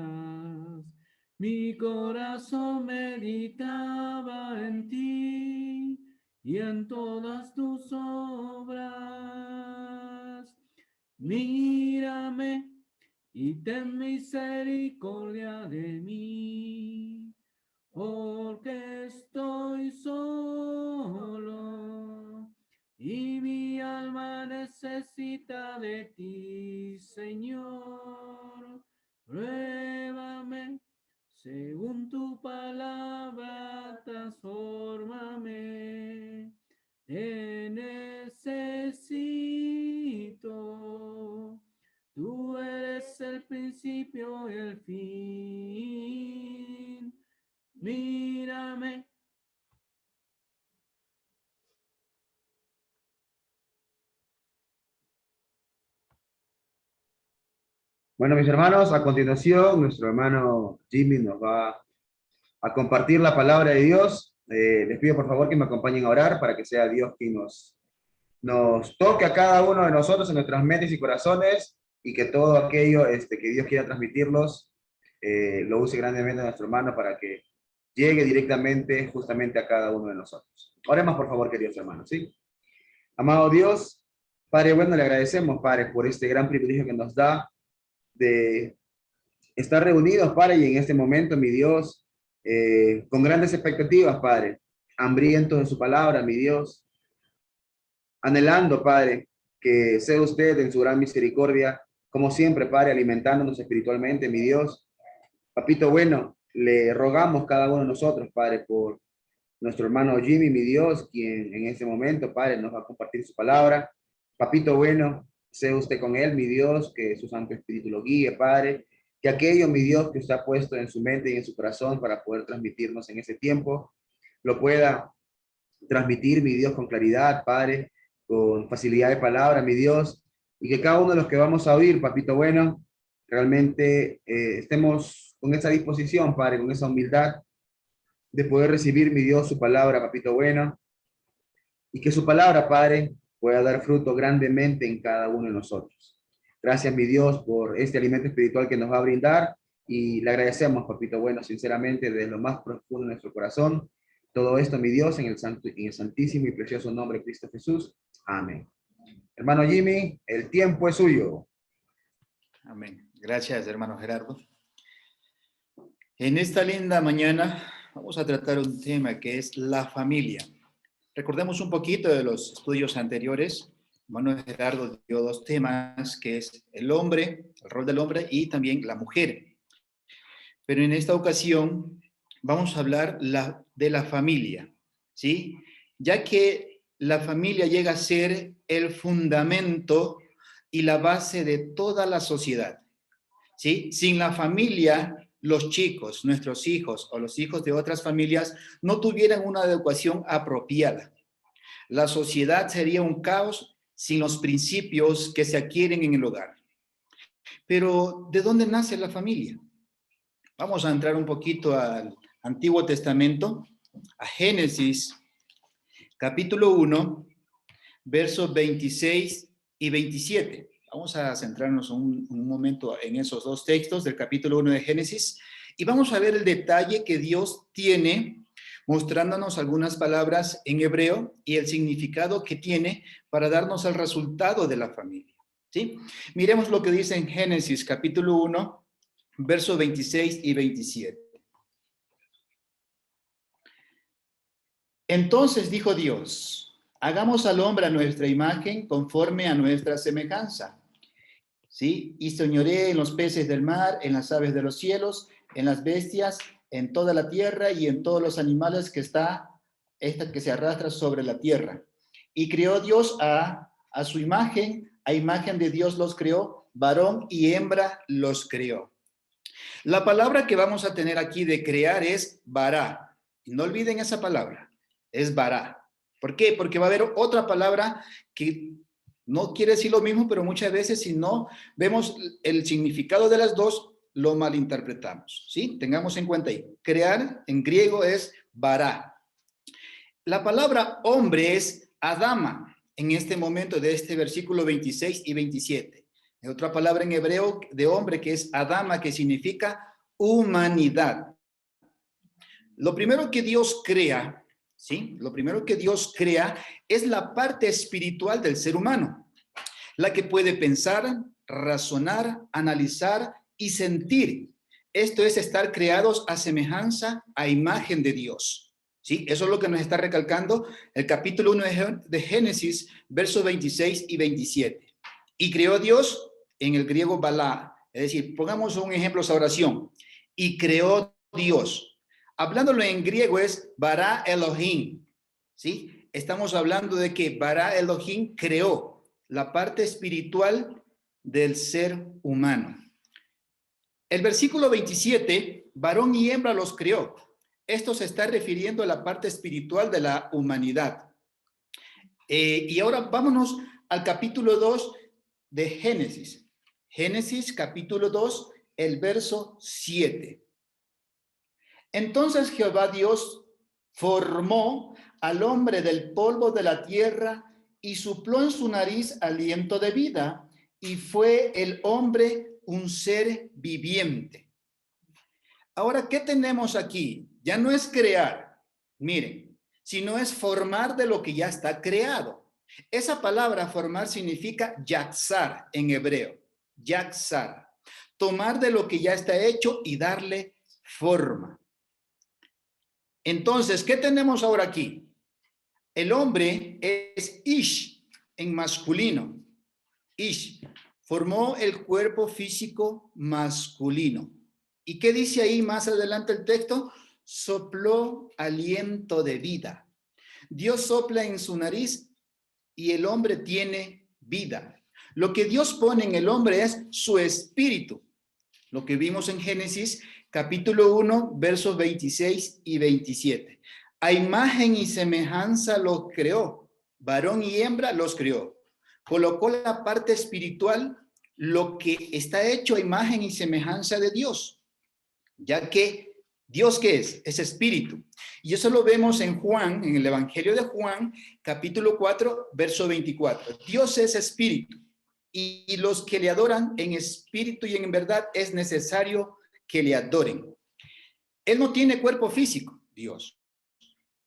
Mi corazón meditaba en ti y en todas tus obras. Mírame y ten misericordia de mí, porque estoy solo y mi alma necesita de ti, Señor. Pruébame según tu palabra, transfórmame. Te necesito. Tú eres el principio y el fin. mírame. Bueno, mis hermanos, a continuación, nuestro hermano Jimmy nos va a compartir la palabra de Dios. Les pido por favor que me acompañen a orar para que sea Dios quien nos toque a cada uno de nosotros en nuestras mentes y corazones y que todo aquello que Dios quiera transmitirlos lo use grandemente a nuestro hermano para que llegue directamente justamente a cada uno de nosotros. Oremos por favor, queridos hermanos, ¿sí? Amado Dios, Padre bueno, le agradecemos, Padre, por este gran privilegio que nos da de estar reunidos, Padre, y en este momento, mi Dios, con grandes expectativas, Padre, hambrientos de su palabra, mi Dios, anhelando, Padre, que sea usted en su gran misericordia, como siempre, Padre, alimentándonos espiritualmente, mi Dios. Papito bueno, le rogamos cada uno de nosotros, Padre, por nuestro hermano Jimmy, mi Dios, quien en este momento, Padre, nos va a compartir su palabra. Papito bueno, sea usted con él, mi Dios, que su Santo Espíritu lo guíe, Padre, que aquello, mi Dios, que usted ha puesto en su mente y en su corazón para poder transmitirnos en ese tiempo, lo pueda transmitir, mi Dios, con claridad, Padre, con facilidad de palabra, mi Dios, y que cada uno de los que vamos a oír, Papito bueno, realmente estemos con esa disposición, Padre, con esa humildad de poder recibir, mi Dios, su palabra, Papito bueno, y que su palabra, Padre, pueda dar fruto grandemente en cada uno de nosotros. Gracias, mi Dios, por este alimento espiritual que nos va a brindar y le agradecemos, Papito bueno, sinceramente, desde lo más profundo de nuestro corazón. Todo esto, mi Dios, en el santísimo y precioso nombre de Cristo Jesús. Amén. Hermano Jimmy, el tiempo es suyo. Amén. Gracias, hermano Gerardo. En esta linda mañana vamos a tratar un tema que es la familia. Recordemos un poquito de los estudios anteriores. Hermano Gerardo dio dos temas, que es el hombre, el rol del hombre y también la mujer. Pero en esta ocasión vamos a hablar de la familia, ¿sí? Ya que la familia llega a ser el fundamento y la base de toda la sociedad, ¿sí? Sin la familia, los chicos, nuestros hijos o los hijos de otras familias no tuvieran una educación apropiada. La sociedad sería un caos sin los principios que se adquieren en el hogar. Pero, ¿de dónde nace la familia? Vamos a entrar un poquito al Antiguo Testamento, a Génesis, capítulo 1, versos 26 y 27. Vamos a centrarnos un momento en esos dos textos del capítulo 1 de Génesis y vamos a ver el detalle que Dios tiene mostrándonos algunas palabras en hebreo y el significado que tiene para darnos el resultado de la familia, ¿sí? Miremos lo que dice en Génesis capítulo 1, versos 26 y 27. Entonces dijo Dios, hagamos al hombre a nuestra imagen conforme a nuestra semejanza, ¿sí? Y señoreé en los peces del mar, en las aves de los cielos, en las bestias, en toda la tierra y en todos los animales que se arrastra sobre la tierra. Y creó Dios a su imagen, a imagen de Dios los creó, varón y hembra los creó. La palabra que vamos a tener aquí de crear es bará. No olviden esa palabra, es bará. ¿Por qué? Porque va a haber otra palabra que no quiere decir lo mismo, pero muchas veces si no vemos el significado de las dos, lo malinterpretamos, ¿sí? Tengamos en cuenta ahí. Crear en griego es bará. La palabra hombre es adama en este momento de este versículo 26 y 27. Hay otra palabra en hebreo de hombre que es adama, que significa humanidad. Lo primero que Dios crea, ¿sí? Lo primero que Dios crea es la parte espiritual del ser humano, la que puede pensar, razonar, analizar y sentir. Esto es estar creados a semejanza, a imagen de Dios, ¿sí? Eso es lo que nos está recalcando el capítulo 1 de Génesis, versos 26 y 27. Y creó Dios en el griego balá, es decir, pongamos un ejemplo esa oración. Y creó Dios. Hablándolo en griego es bara Elohim, ¿sí? Estamos hablando de que bara Elohim creó la parte espiritual del ser humano. El versículo 27, varón y hembra los creó. Esto se está refiriendo a la parte espiritual de la humanidad. Y ahora vámonos al capítulo 2 de Génesis. Génesis capítulo 2, el verso 7. Entonces Jehová Dios formó al hombre del polvo de la tierra y sopló en su nariz aliento de vida, y fue el hombre un ser viviente. Ahora, ¿qué tenemos aquí? Ya no es crear, miren, sino es formar de lo que ya está creado. Esa palabra formar significa yatzar en hebreo, yatzar, tomar de lo que ya está hecho y darle forma. Entonces, ¿qué tenemos ahora aquí? El hombre es Ish en masculino. Ish formó el cuerpo físico masculino. ¿Y qué dice ahí más adelante el texto? Sopló aliento de vida. Dios sopla en su nariz y el hombre tiene vida. Lo que Dios pone en el hombre es su espíritu. Lo que vimos en Génesis capítulo 1, versos 26 y 27. A imagen y semejanza los creó. Varón y hembra los creó. Colocó la parte espiritual, lo que está hecho a imagen y semejanza de Dios. Ya que Dios, ¿qué es? Es espíritu. Y eso lo vemos en Juan, en el Evangelio de Juan, capítulo 4, verso 24. Dios es espíritu. Y los que le adoran en espíritu y en verdad es necesario que le adoren. Él no tiene cuerpo físico, Dios.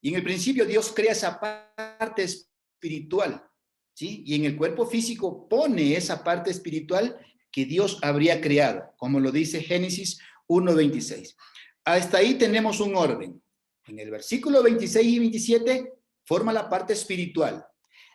Y en el principio Dios crea esa parte espiritual, ¿sí? Y en el cuerpo físico pone esa parte espiritual que Dios habría creado, como lo dice Génesis 1:26. Hasta ahí tenemos un orden. En el versículo 26 y 27 forma la parte espiritual.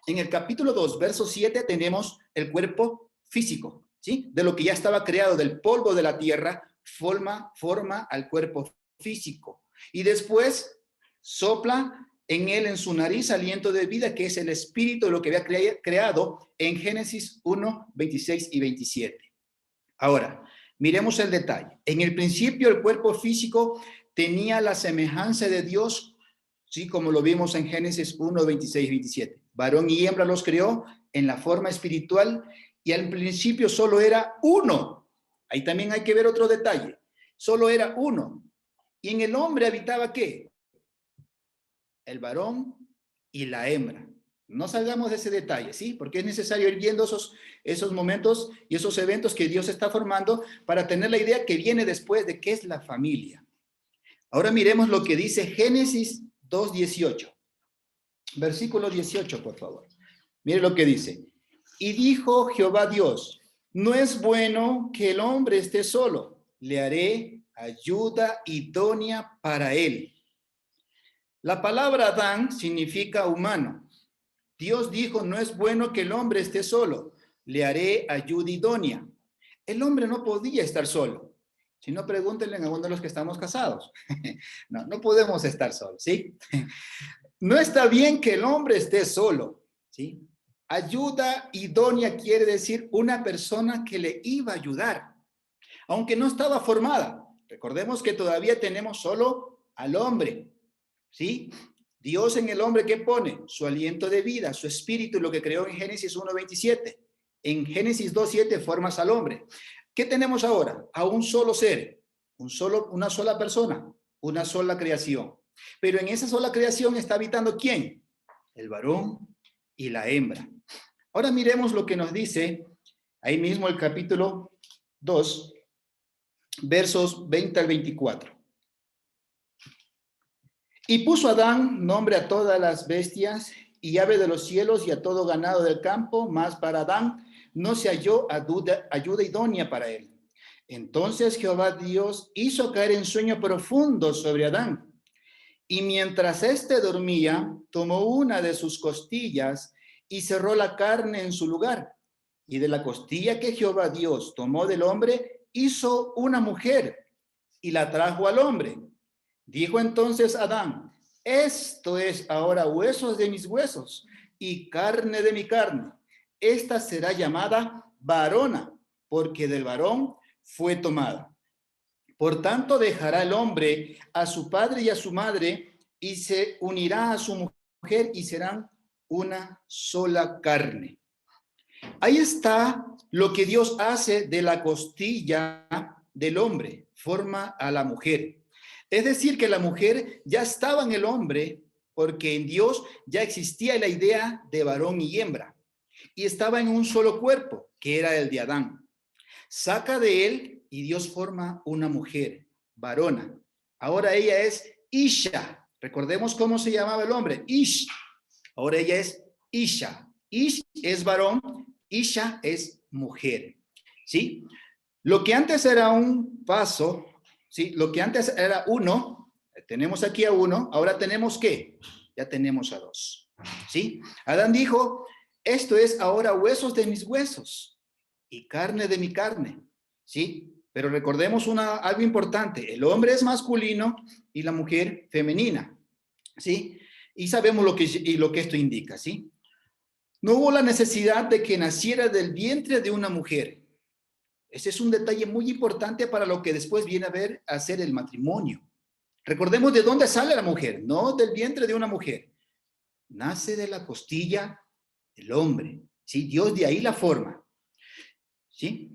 En el capítulo 2, verso 7 tenemos el cuerpo físico, ¿sí? De lo que ya estaba creado, del polvo de la tierra, forma al cuerpo físico. Y después sopla en él, en su nariz, aliento de vida, que es el espíritu de lo que había creado en Génesis 1, 26 y 27. Ahora, miremos el detalle. En el principio, el cuerpo físico tenía la semejanza de Dios, ¿sí? Como lo vimos en Génesis 1, 26 y 27. Varón y hembra los creó en la forma espiritual y al principio solo era uno. Ahí también hay que ver otro detalle. Solo era uno. Y en el hombre habitaba ¿qué? El varón y la hembra. No salgamos de ese detalle, ¿sí? Porque es necesario ir viendo esos momentos y esos eventos que Dios está formando para tener la idea que viene después de qué es la familia. Ahora miremos lo que dice Génesis 2:18. Versículo 18, por favor. Mire lo que dice. Y dijo Jehová Dios, no es bueno que el hombre esté solo, le haré ayuda idónea para él. La palabra Adán significa humano. Dios dijo, no es bueno que el hombre esté solo, le haré ayuda idónea. El hombre no podía estar solo. Si no, pregúntenle a alguno de los que estamos casados. No podemos estar solos, ¿sí? No está bien que el hombre esté solo, ¿sí? Ayuda idónea quiere decir una persona que le iba a ayudar, aunque no estaba formada. Recordemos que todavía tenemos solo al hombre, ¿sí? Dios en el hombre, ¿qué pone? Su aliento de vida, su espíritu, lo que creó en Génesis 1:27. En Génesis 2:7 formas al hombre. ¿Qué tenemos ahora? A un solo ser, una sola persona, una sola creación. Pero en esa sola creación está habitando ¿quién? El varón y la hembra. Ahora miremos lo que nos dice ahí mismo el capítulo 2, versos 20 al 24. Y puso Adán nombre a todas las bestias y ave de los cielos y a todo ganado del campo, mas para Adán no se halló ayuda idónea para él. Entonces Jehová Dios hizo caer en sueño profundo sobre Adán. Y mientras éste dormía, tomó una de sus costillas y cerró la carne en su lugar. Y de la costilla que Jehová Dios tomó del hombre, hizo una mujer y la trajo al hombre. Dijo entonces Adán, esto es ahora huesos de mis huesos y carne de mi carne. Esta será llamada varona, porque del varón fue tomada. Por tanto, dejará el hombre a su padre y a su madre y se unirá a su mujer y serán una sola carne. Ahí está lo que Dios hace de la costilla del hombre, forma a la mujer. Es decir, que la mujer ya estaba en el hombre porque en Dios ya existía la idea de varón y hembra y estaba en un solo cuerpo, que era el de Adán. Saca de él y Dios forma una mujer, varona. Ahora ella es Isha. Recordemos cómo se llamaba el hombre, Ish. Ahora ella es Isha. Ish es varón, Isha es mujer. ¿Sí? Lo que antes era un paso, ¿sí? Lo que antes era uno, tenemos aquí a uno, ahora tenemos ¿qué? Ya tenemos a dos. ¿Sí? Adán dijo, esto es ahora huesos de mis huesos y carne de mi carne. ¿Sí? Pero recordemos algo importante, el hombre es masculino y la mujer femenina. ¿Sí? Y sabemos lo que esto indica, ¿sí? No hubo la necesidad de que naciera del vientre de una mujer. Ese es un detalle muy importante para lo que después viene a ser el matrimonio. Recordemos de dónde sale la mujer, no del vientre de una mujer. Nace de la costilla del hombre, ¿sí? Dios de ahí la forma, ¿sí?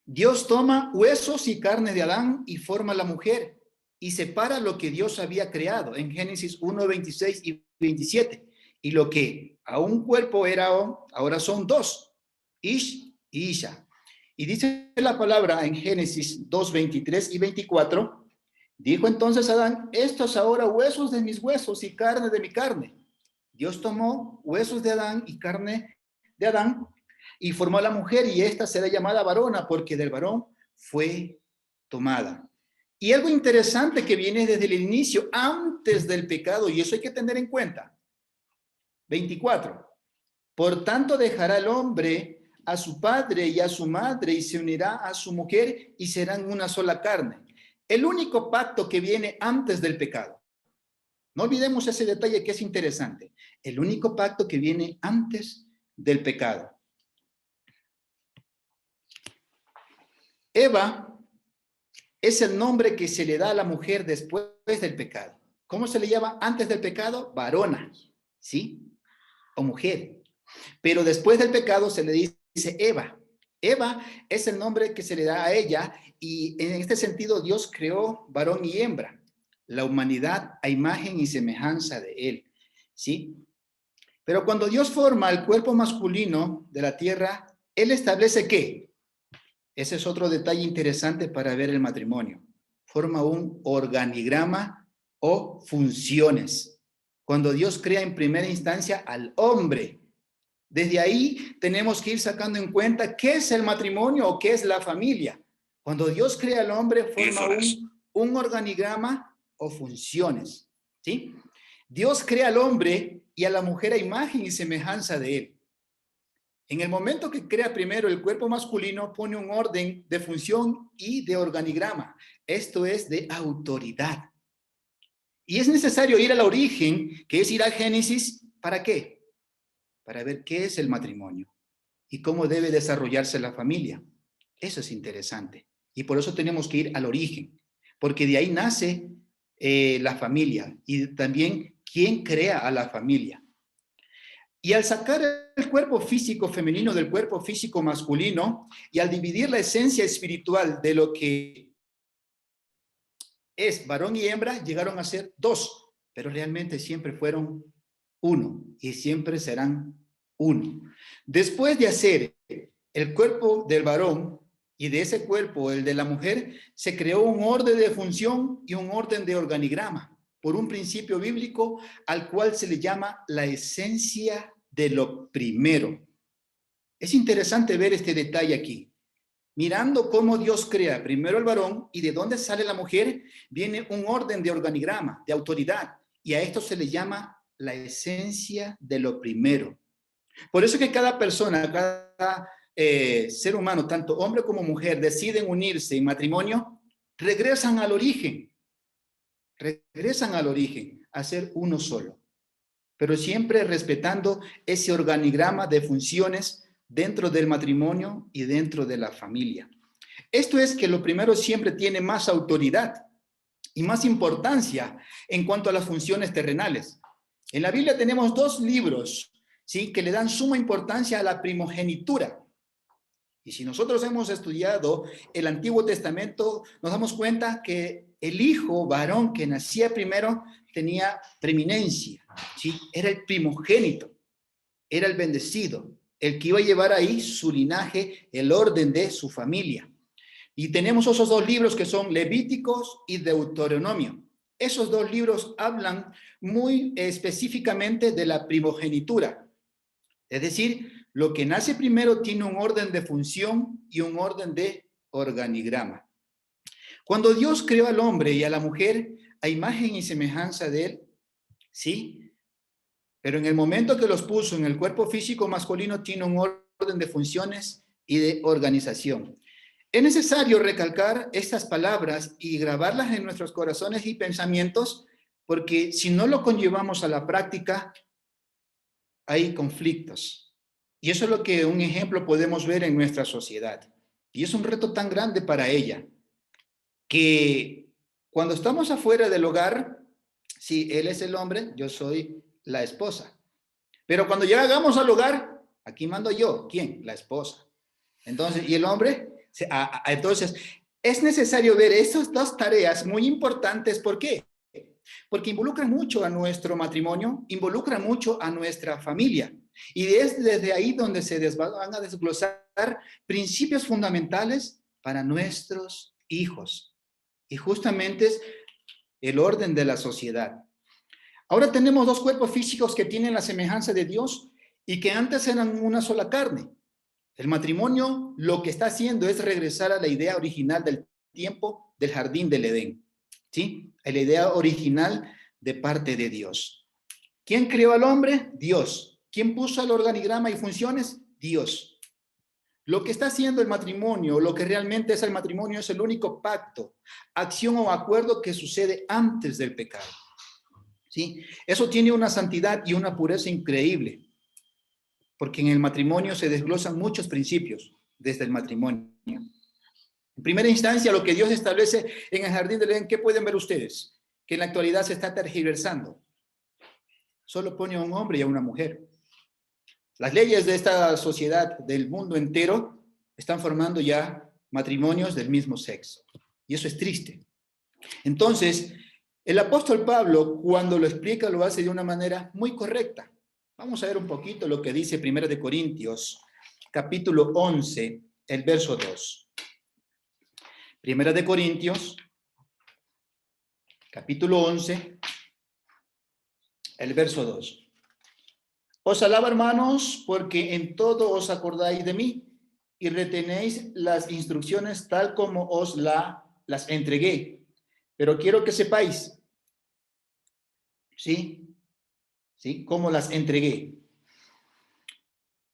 Dios toma huesos y carne de Adán y forma la mujer y separa lo que Dios había creado en Génesis 1, 26 y 27. Y lo que a un cuerpo era, ahora son dos, Ish y Isha. Y dice la palabra en Génesis 2, 23 y 24, dijo entonces Adán, estos ahora huesos de mis huesos y carne de mi carne. Dios tomó huesos de Adán y carne de Adán y formó a la mujer y esta será llamada varona porque del varón fue tomada. Y algo interesante que viene desde el inicio, antes del pecado, y eso hay que tener en cuenta. 24. Por tanto dejará el hombre a su padre y a su madre y se unirá a su mujer y serán una sola carne. El único pacto que viene antes del pecado. No olvidemos ese detalle que es interesante. El único pacto que viene antes del pecado. Eva es el nombre que se le da a la mujer después del pecado. ¿Cómo se le llama antes del pecado? Varona, ¿sí? O mujer. Pero después del pecado se le dice Eva. Eva es el nombre que se le da a ella y en este sentido Dios creó varón y hembra, la humanidad a imagen y semejanza de él, ¿sí? Pero cuando Dios forma el cuerpo masculino de la tierra, él establece ¿qué? Ese es otro detalle interesante para ver el matrimonio. Forma un organigrama o funciones. Cuando Dios crea en primera instancia al hombre, desde ahí tenemos que ir sacando en cuenta qué es el matrimonio o qué es la familia. Cuando Dios crea al hombre, forma un organigrama o funciones, ¿sí? Dios crea al hombre y a la mujer a imagen y semejanza de él. En el momento que crea primero el cuerpo masculino, pone un orden de función y de organigrama. Esto es de autoridad. Y es necesario ir al origen, que es ir al Génesis, ¿para qué? Para ver qué es el matrimonio y cómo debe desarrollarse la familia. Eso es interesante. Y por eso tenemos que ir al origen, porque de ahí nace la familia y también quién crea a la familia. Y al sacar el cuerpo físico femenino del cuerpo físico masculino y al dividir la esencia espiritual de lo que es varón y hembra, llegaron a ser dos, pero realmente siempre fueron uno y siempre serán uno. Después de hacer el cuerpo del varón y de ese cuerpo el de la mujer, se creó un orden de función y un orden de organigrama por un principio bíblico al cual se le llama la esencia de lo primero. Es interesante ver este detalle aquí. Mirando cómo Dios crea primero el varón y de dónde sale la mujer, viene un orden de organigrama, de autoridad, y a esto se le llama la esencia de lo primero. Por eso que cada persona, cada ser humano, tanto hombre como mujer, deciden unirse en matrimonio, regresan al origen, a ser uno solo, pero siempre respetando ese organigrama de funciones dentro del matrimonio y dentro de la familia. Esto es que lo primero siempre tiene más autoridad y más importancia en cuanto a las funciones terrenales. En la Biblia tenemos 2 libros, ¿sí?, que le dan suma importancia a la primogenitura. Y si nosotros hemos estudiado el Antiguo Testamento, nos damos cuenta que el hijo varón que nacía primero tenía preeminencia, ¿sí? Era el primogénito, era el bendecido, el que iba a llevar ahí su linaje, el orden de su familia. Y tenemos esos 2 libros que son Levíticos y Deuteronomio. Esos 2 libros hablan muy específicamente de la primogenitura. Es decir, lo que nace primero tiene un orden de función y un orden de organigrama. Cuando Dios creó al hombre y a la mujer a imagen y semejanza de él, ¿sí? Pero en el momento que los puso en el cuerpo físico masculino tiene un orden de funciones y de organización. Es necesario recalcar estas palabras y grabarlas en nuestros corazones y pensamientos, porque si no lo conllevamos a la práctica, hay conflictos. Y eso es lo que un ejemplo podemos ver en nuestra sociedad. Y es un reto tan grande para ella, que cuando estamos afuera del hogar, si él es el hombre, yo soy la esposa. Pero cuando llegamos al hogar, aquí mando yo. ¿Quién? La esposa. Entonces, ¿y el hombre? Entonces, es necesario ver esas 2 tareas muy importantes. ¿Por qué? Porque involucran mucho a nuestro matrimonio, involucran mucho a nuestra familia. Y es desde ahí donde se van a desglosar principios fundamentales para nuestros hijos. Y justamente es el orden de la sociedad. Ahora tenemos 2 cuerpos físicos que tienen la semejanza de Dios y que antes eran una sola carne. El matrimonio lo que está haciendo es regresar a la idea original del tiempo del jardín del Edén, ¿sí? A la idea original de parte de Dios. ¿Quién creó al hombre? Dios. ¿Quién puso el organigrama y funciones? Dios. Lo que está haciendo el matrimonio, lo que realmente es el matrimonio, es el único pacto, acción o acuerdo que sucede antes del pecado, ¿sí? Eso tiene una santidad y una pureza increíble, porque en el matrimonio se desglosan muchos principios desde el matrimonio. En primera instancia, lo que Dios establece en el jardín del Edén, ¿qué pueden ver ustedes? Que en la actualidad se está tergiversando. Solo pone a un hombre y a una mujer. Las leyes de esta sociedad, del mundo entero, están formando ya matrimonios del mismo sexo. Y eso es triste. Entonces, el apóstol Pablo, cuando lo explica, lo hace de una manera muy correcta. Vamos a ver un poquito lo que dice 1 Corintios, capítulo 11, el verso 2. 1 Corintios, capítulo 11, el verso 2. Os alabo, hermanos, porque en todo os acordáis de mí y retenéis las instrucciones tal como os las entregué. Pero quiero que sepáis, ¿sí? ¿Sí? Cómo las entregué.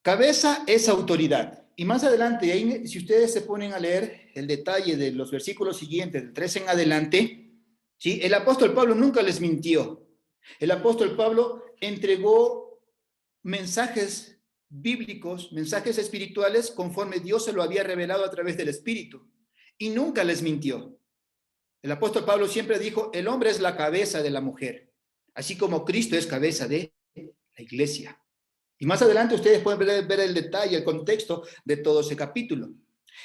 Cabeza es autoridad. Y más adelante, ahí, si ustedes se ponen a leer el detalle de los versículos siguientes, del 3 en adelante, ¿sí? El apóstol Pablo nunca les mintió. El apóstol Pablo entregó mensajes bíblicos, mensajes espirituales, conforme Dios se lo había revelado a través del Espíritu. Y nunca les mintió. El apóstol Pablo siempre dijo, el hombre es la cabeza de la mujer, así como Cristo es cabeza de la iglesia. Y más adelante ustedes pueden ver el detalle, el contexto de todo ese capítulo.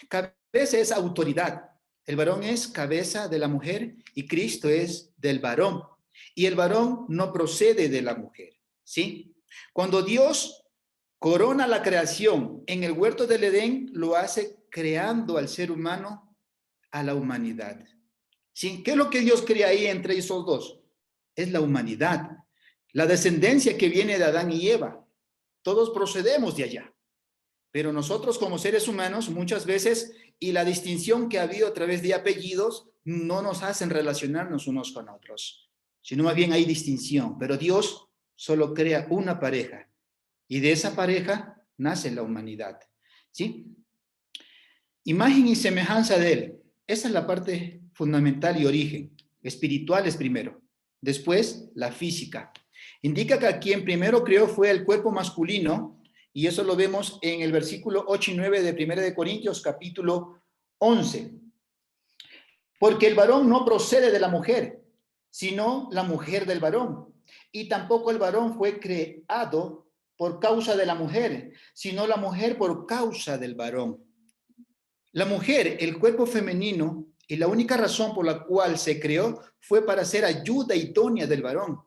Cabeza es autoridad. El varón es cabeza de la mujer y Cristo es del varón. Y el varón no procede de la mujer, ¿sí? Cuando Dios corona la creación en el huerto del Edén, lo hace creando al ser humano, a la humanidad. ¿Sí? ¿Qué es lo que Dios crea ahí entre esos 2? Es la humanidad, la descendencia que viene de Adán y Eva. Todos procedemos de allá. Pero nosotros como seres humanos muchas veces, y la distinción que ha habido a través de apellidos, no nos hacen relacionarnos unos con otros, sino más bien hay distinción. Pero Dios solo crea una pareja y de esa pareja nace la humanidad, ¿sí? Imagen y semejanza de Él. Esa es la parte fundamental y origen. Espiritual es primero, después la física. Indica que a quien primero creó fue el cuerpo masculino, y eso lo vemos en el versículo 8 y 9 de 1 Corintios, capítulo 11. Porque el varón no procede de la mujer, sino la mujer del varón. Y tampoco el varón fue creado por causa de la mujer, sino la mujer por causa del varón. La mujer, el cuerpo femenino, y la única razón por la cual se creó fue para ser ayuda idónea del varón.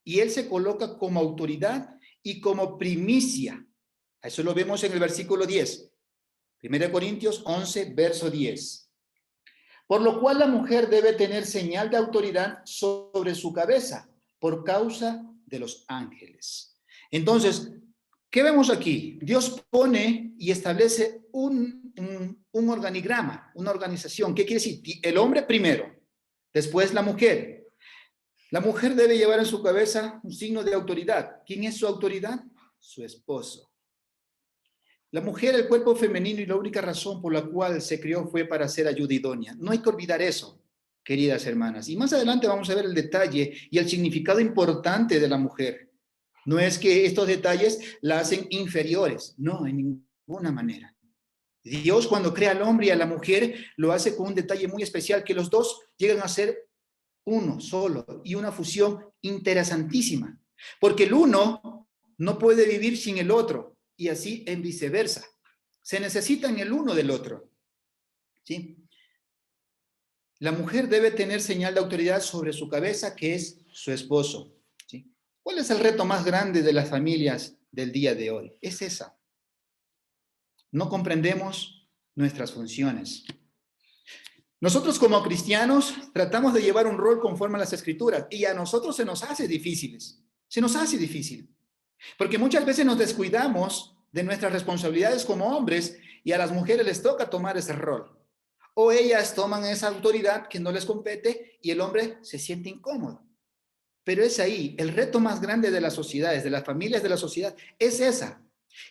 Y él se coloca como autoridad y como primicia. Eso lo vemos en el versículo 10. 1 Corintios 11, verso 10. Por lo cual la mujer debe tener señal de autoridad sobre su cabeza por causa de los ángeles. Entonces, ¿qué vemos aquí? Dios pone y establece un organigrama, una organización. ¿Qué quiere decir? El hombre primero, después la mujer. La mujer debe llevar en su cabeza un signo de autoridad. ¿Quién es su autoridad? Su esposo. La mujer, el cuerpo femenino, y la única razón por la cual se creó fue para ser ayuda idónea. No hay que olvidar eso, queridas hermanas. Y más adelante vamos a ver el detalle y el significado importante de la mujer. No es que estos detalles la hacen inferiores, no, en ninguna manera. Dios, cuando crea al hombre y a la mujer, lo hace con un detalle muy especial, que los dos llegan a ser uno solo y una fusión interesantísima. Porque el uno no puede vivir sin el otro. Y así en viceversa. Se necesitan el uno del otro. ¿Sí? La mujer debe tener señal de autoridad sobre su cabeza, que es su esposo. ¿Sí? ¿Cuál es el reto más grande de las familias del día de hoy? Es esa. No comprendemos nuestras funciones. Nosotros como cristianos tratamos de llevar un rol conforme a las Escrituras y a nosotros se nos hace difíciles. Se nos hace difícil. Porque muchas veces nos descuidamos de nuestras responsabilidades como hombres y a las mujeres les toca tomar ese rol. O ellas toman esa autoridad que no les compete y el hombre se siente incómodo. Pero es ahí, el reto más grande de las sociedades, de las familias de la sociedad, es esa.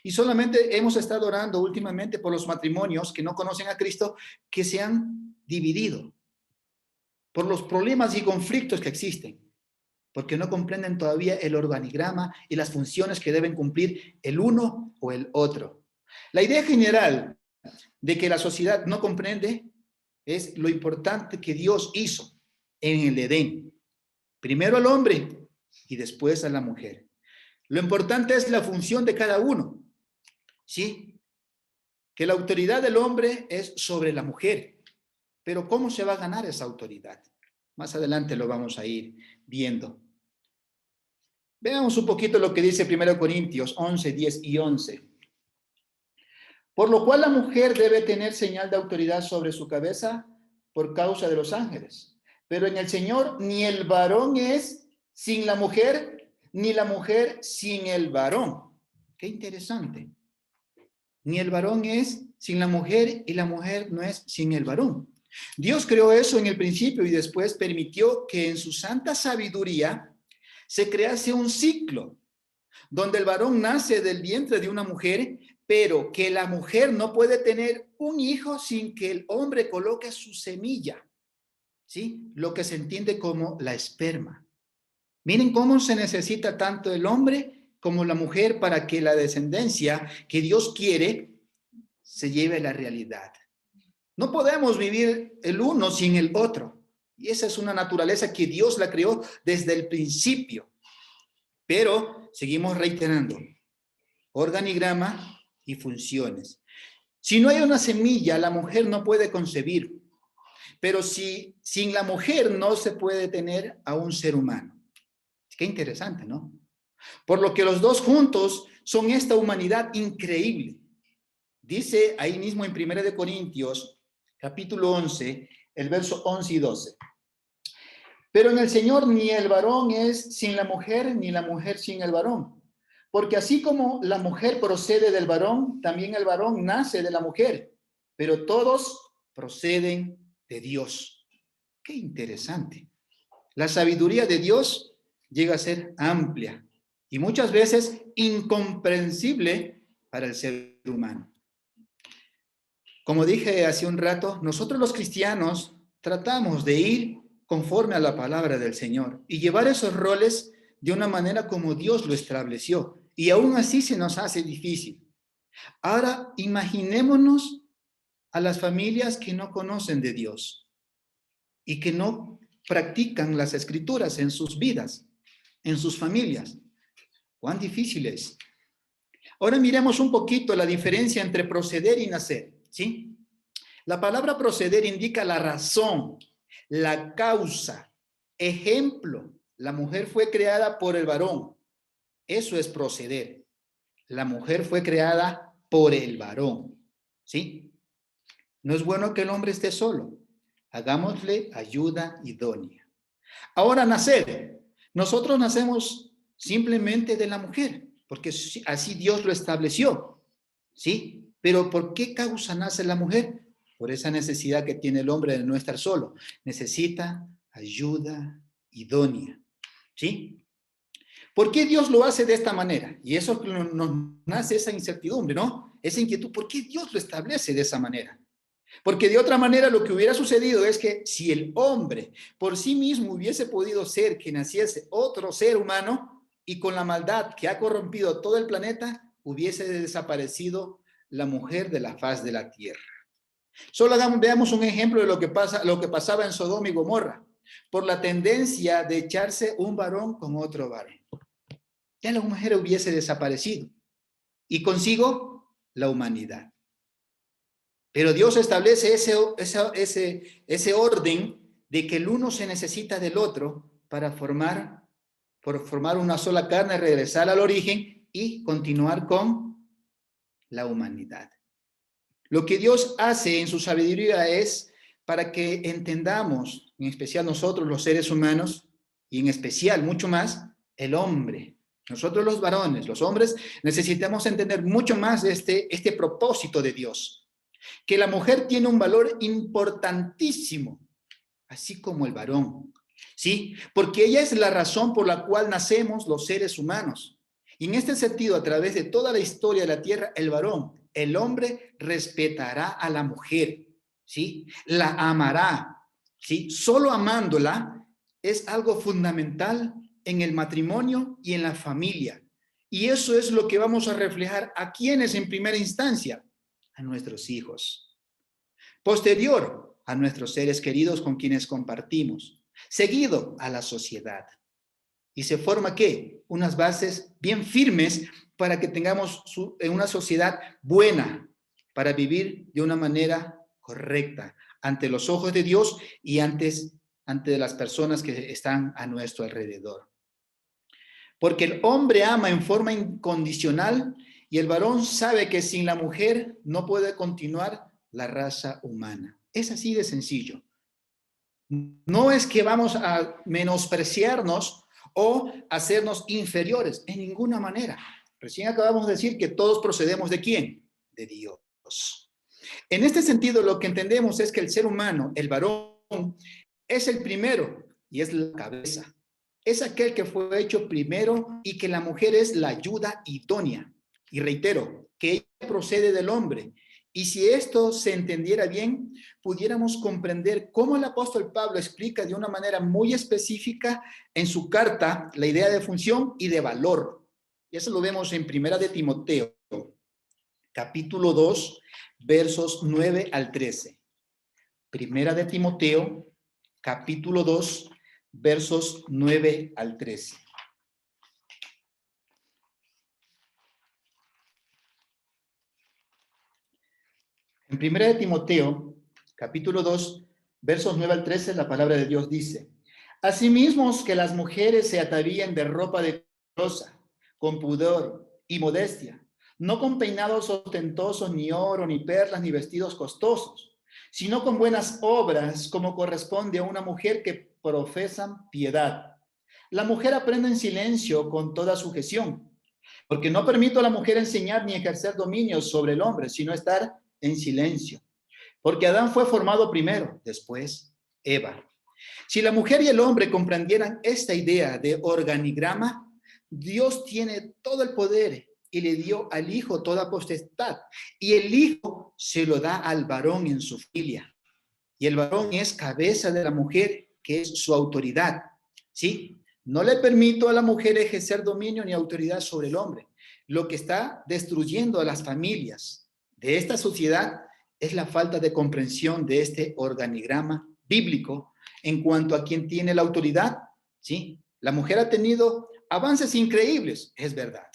Y solamente hemos estado orando últimamente por los matrimonios que no conocen a Cristo, que se han dividido por los problemas y conflictos que existen. Porque no comprenden todavía el organigrama y las funciones que deben cumplir el uno o el otro. La idea general de que la sociedad no comprende es lo importante que Dios hizo en el Edén. Primero al hombre y después a la mujer. Lo importante es la función de cada uno. ¿Sí? Que la autoridad del hombre es sobre la mujer. Pero ¿cómo se va a ganar esa autoridad? Más adelante lo vamos a ir viendo. Veamos un poquito lo que dice 1 Corintios 11, 10 y 11. Por lo cual la mujer debe tener señal de autoridad sobre su cabeza por causa de los ángeles. Pero en el Señor ni el varón es sin la mujer, ni la mujer sin el varón. Qué interesante. Ni el varón es sin la mujer y la mujer no es sin el varón. Dios creó eso en el principio y después permitió que en su santa sabiduría se crease un ciclo donde el varón nace del vientre de una mujer, pero que la mujer no puede tener un hijo sin que el hombre coloque su semilla, ¿sí? Lo que se entiende como la esperma. Miren cómo se necesita tanto el hombre como la mujer para que la descendencia que Dios quiere se lleve a la realidad. No podemos vivir el uno sin el otro. Y esa es una naturaleza que Dios la creó desde el principio. Pero seguimos reiterando. Organigrama y funciones. Si no hay una semilla, la mujer no puede concebir. Pero si sin la mujer no se puede tener a un ser humano. Qué interesante, ¿no? Por lo que los dos juntos son esta humanidad increíble. Dice ahí mismo en 1 Corintios, capítulo 11, el verso 11 y 12. Pero en el Señor ni el varón es sin la mujer, ni la mujer sin el varón. Porque así como la mujer procede del varón, también el varón nace de la mujer. Pero todos proceden de Dios. Qué interesante. La sabiduría de Dios llega a ser amplia y muchas veces incomprensible para el ser humano. Como dije hace un rato, nosotros los cristianos tratamos de ir conforme a la palabra del Señor y llevar esos roles de una manera como Dios lo estableció. Y aún así se nos hace difícil. Ahora, imaginémonos a las familias que no conocen de Dios y que no practican las escrituras en sus vidas, en sus familias. ¿Cuán difícil es? Ahora miremos un poquito la diferencia entre proceder y nacer, ¿sí? La palabra proceder indica la razón, la causa. Ejemplo, la mujer fue creada por el varón. Eso es proceder. La mujer fue creada por el varón, ¿sí? No es bueno que el hombre esté solo. Hagámosle ayuda idónea. Ahora, nacer. Nosotros nacemos simplemente de la mujer, porque así Dios lo estableció, ¿sí? Pero ¿por qué causa nace la mujer? Por esa necesidad que tiene el hombre de no estar solo. Necesita ayuda idónea, ¿sí? ¿Por qué Dios lo hace de esta manera? Y eso nos nace esa incertidumbre, ¿no? Esa inquietud. ¿Por qué Dios lo establece de esa manera? Porque de otra manera lo que hubiera sucedido es que si el hombre por sí mismo hubiese podido ser que naciese otro ser humano y con la maldad que ha corrompido todo el planeta, hubiese desaparecido la mujer de la faz de la tierra. Solo veamos un ejemplo de lo que pasaba en Sodoma y Gomorra, por la tendencia de echarse un varón con otro varón. Ya la mujer hubiese desaparecido y consigo la humanidad. Pero Dios establece ese orden de que el uno se necesita del otro para formar una sola carne, regresar al origen y continuar con la humanidad. Lo que Dios hace en su sabiduría es para que entendamos, en especial nosotros los seres humanos, y en especial mucho más el hombre. Nosotros los varones, los hombres, necesitamos entender mucho más de este propósito de Dios. Que la mujer tiene un valor importantísimo, así como el varón, ¿sí? Porque ella es la razón por la cual nacemos los seres humanos. Y en este sentido, a través de toda la historia de la tierra, el varón, el hombre, respetará a la mujer, ¿sí? La amará, ¿sí? Solo amándola es algo fundamental en el matrimonio y en la familia. Y eso es lo que vamos a reflejar a quienes en primera instancia, a nuestros hijos. Posterior, a nuestros seres queridos con quienes compartimos. Seguido, a la sociedad. Y se forma, ¿qué? Unas bases bien firmes para que tengamos una sociedad buena, para vivir de una manera correcta, ante los ojos de Dios y ante las personas que están a nuestro alrededor. Porque el hombre ama en forma incondicional y el varón sabe que sin la mujer no puede continuar la raza humana. Es así de sencillo. No es que vamos a menospreciarnos o hacernos inferiores, en ninguna manera. Recién acabamos de decir que todos procedemos ¿de quién? De Dios. En este sentido, lo que entendemos es que el ser humano, el varón, es el primero y es la cabeza. Es aquel que fue hecho primero y que la mujer es la ayuda idónea. Y reitero, que ella procede del hombre. Y si esto se entendiera bien, pudiéramos comprender cómo el apóstol Pablo explica de una manera muy específica en su carta la idea de función y de valor. Y eso lo vemos en Primera de Timoteo, capítulo 2, versos 9 al 13. Primera de Timoteo, capítulo 2, versos 9 al 13. En Primera de Timoteo, capítulo 2, versos 9 al 13, la palabra de Dios dice: Asimismo, que las mujeres se atavíen de ropa de rosa, con pudor y modestia, no con peinados ostentosos, ni oro, ni perlas, ni vestidos costosos, sino con buenas obras, como corresponde a una mujer que profesan piedad. La mujer aprende en silencio con toda sujeción, porque no permito a la mujer enseñar ni ejercer dominio sobre el hombre, sino estar en silencio. Porque Adán fue formado primero, después Eva. Si la mujer y el hombre comprendieran esta idea de organigrama, Dios tiene todo el poder y le dio al hijo toda potestad. Y el hijo se lo da al varón en su familia. Y el varón es cabeza de la mujer, que es su autoridad. ¿Sí? No le permito a la mujer ejercer dominio ni autoridad sobre el hombre. Lo que está destruyendo a las familias de esta sociedad es la falta de comprensión de este organigrama bíblico en cuanto a quien tiene la autoridad, ¿sí? La mujer ha tenido avances increíbles, es verdad,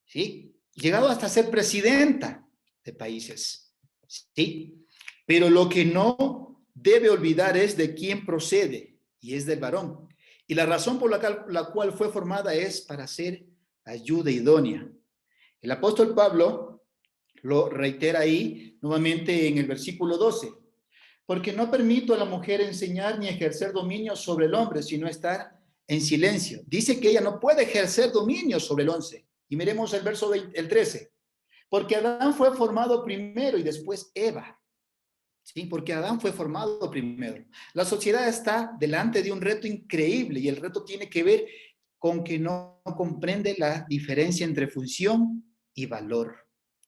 ¿sí? Llegado hasta ser presidenta de países, ¿sí? Pero lo que no debe olvidar es de quién procede, y es del varón. Y la razón por la cual fue formada es para ser ayuda idónea. El apóstol Pablo lo reitera ahí nuevamente en el versículo 12. Porque no permito a la mujer enseñar ni ejercer dominio sobre el hombre, sino estar en silencio. Dice que ella no puede ejercer dominio sobre el 11. Y miremos el verso 20, el 13. Porque Adán fue formado primero y después Eva. ¿Sí? Porque Adán fue formado primero. La sociedad está delante de un reto increíble y el reto tiene que ver con que no comprende la diferencia entre función y valor.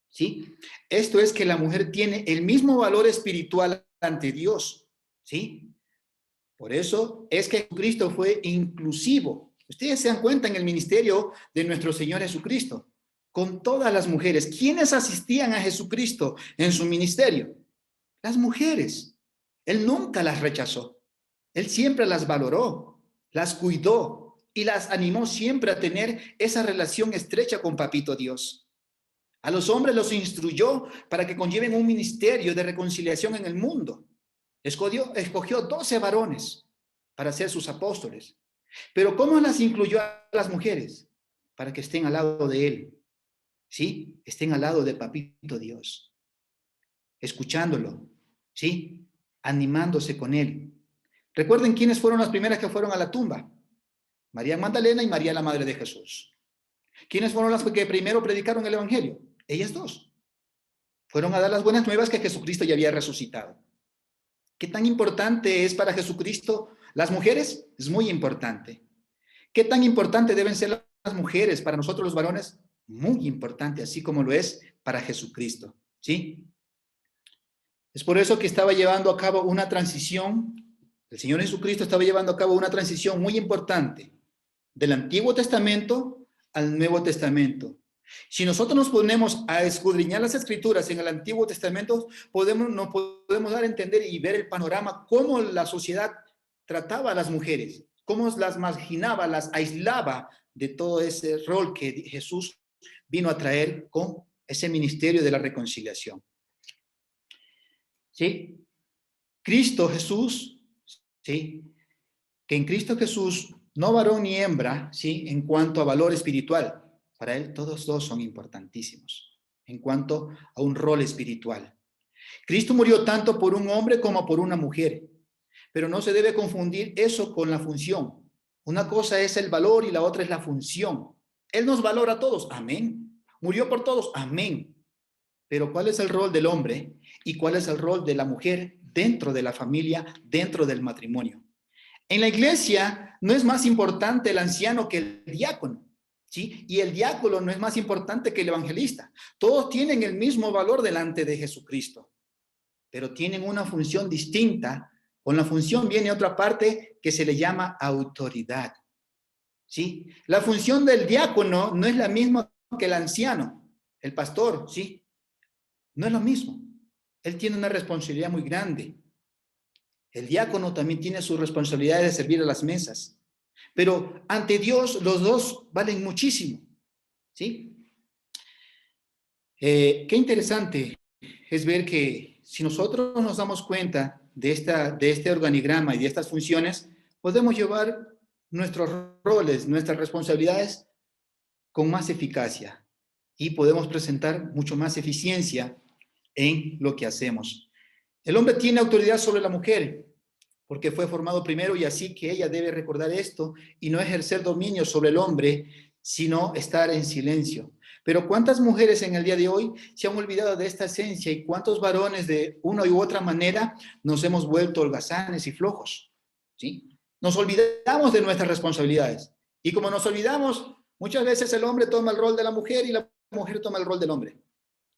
¿Sí? Esto es que la mujer tiene el mismo valor espiritual ante Dios. ¿Sí? Por eso es que Jesucristo fue inclusivo. Ustedes se dan cuenta en el ministerio de nuestro Señor Jesucristo, con todas las mujeres. ¿Quiénes asistían a Jesucristo en su ministerio? Las mujeres. Él nunca las rechazó. Él siempre las valoró, las cuidó y las animó siempre a tener esa relación estrecha con Papito Dios. A los hombres los instruyó para que conlleven un ministerio de reconciliación en el mundo. Escogió 12 varones para ser sus apóstoles. Pero ¿cómo las incluyó a las mujeres? Para que estén al lado de él. ¿Sí? Estén al lado de Papito Dios. Escuchándolo, ¿sí? Animándose con él. Recuerden quiénes fueron las primeras que fueron a la tumba. María Magdalena y María la Madre de Jesús. ¿Quiénes fueron las que primero predicaron el Evangelio? Ellas dos. Fueron a dar las buenas nuevas que Jesucristo ya había resucitado. ¿Qué tan importante es para Jesucristo las mujeres? Es muy importante. ¿Qué tan importante deben ser las mujeres para nosotros los varones? Muy importante, así como lo es para Jesucristo, ¿sí? Es por eso que estaba llevando a cabo una transición, el Señor Jesucristo estaba llevando a cabo una transición muy importante del Antiguo Testamento al Nuevo Testamento. Si nosotros nos ponemos a escudriñar las Escrituras en el Antiguo Testamento, nos podemos dar a entender y ver el panorama, cómo la sociedad trataba a las mujeres, cómo las marginaba, las aislaba de todo ese rol que Jesús vino a traer con ese ministerio de la reconciliación. ¿Sí? Cristo Jesús, ¿sí? Que en Cristo Jesús, no varón ni hembra, ¿sí? En cuanto a valor espiritual, para él todos dos son importantísimos, en cuanto a un rol espiritual. Cristo murió tanto por un hombre como por una mujer, pero no se debe confundir eso con la función. Una cosa es el valor y la otra es la función. Él nos valora a todos, amén. Murió por todos, amén. Pero ¿cuál es el rol del hombre y cuál es el rol de la mujer dentro de la familia, dentro del matrimonio? En la iglesia no es más importante el anciano que el diácono, ¿sí? Y el diácono no es más importante que el evangelista. Todos tienen el mismo valor delante de Jesucristo, pero tienen una función distinta. Con la función viene otra parte que se le llama autoridad, ¿sí? La función del diácono no es la misma que el anciano, el pastor, ¿sí? No es lo mismo. Él tiene una responsabilidad muy grande. El diácono también tiene su responsabilidad de servir a las mesas. Pero ante Dios los dos valen muchísimo. ¿Sí? Qué interesante es ver que si nosotros nos damos cuenta de este organigrama y de estas funciones, podemos llevar nuestros roles, nuestras responsabilidades con más eficacia y podemos presentar mucho más eficiencia en lo que hacemos. El hombre tiene autoridad sobre la mujer porque fue formado primero y así que ella debe recordar esto y no ejercer dominio sobre el hombre, sino estar en silencio. Pero ¿cuántas mujeres en el día de hoy se han olvidado de esta esencia y cuántos varones de una u otra manera nos hemos vuelto holgazanes y flojos? ¿Sí? Nos olvidamos de nuestras responsabilidades y como nos olvidamos, muchas veces el hombre toma el rol de la mujer y la mujer toma el rol del hombre.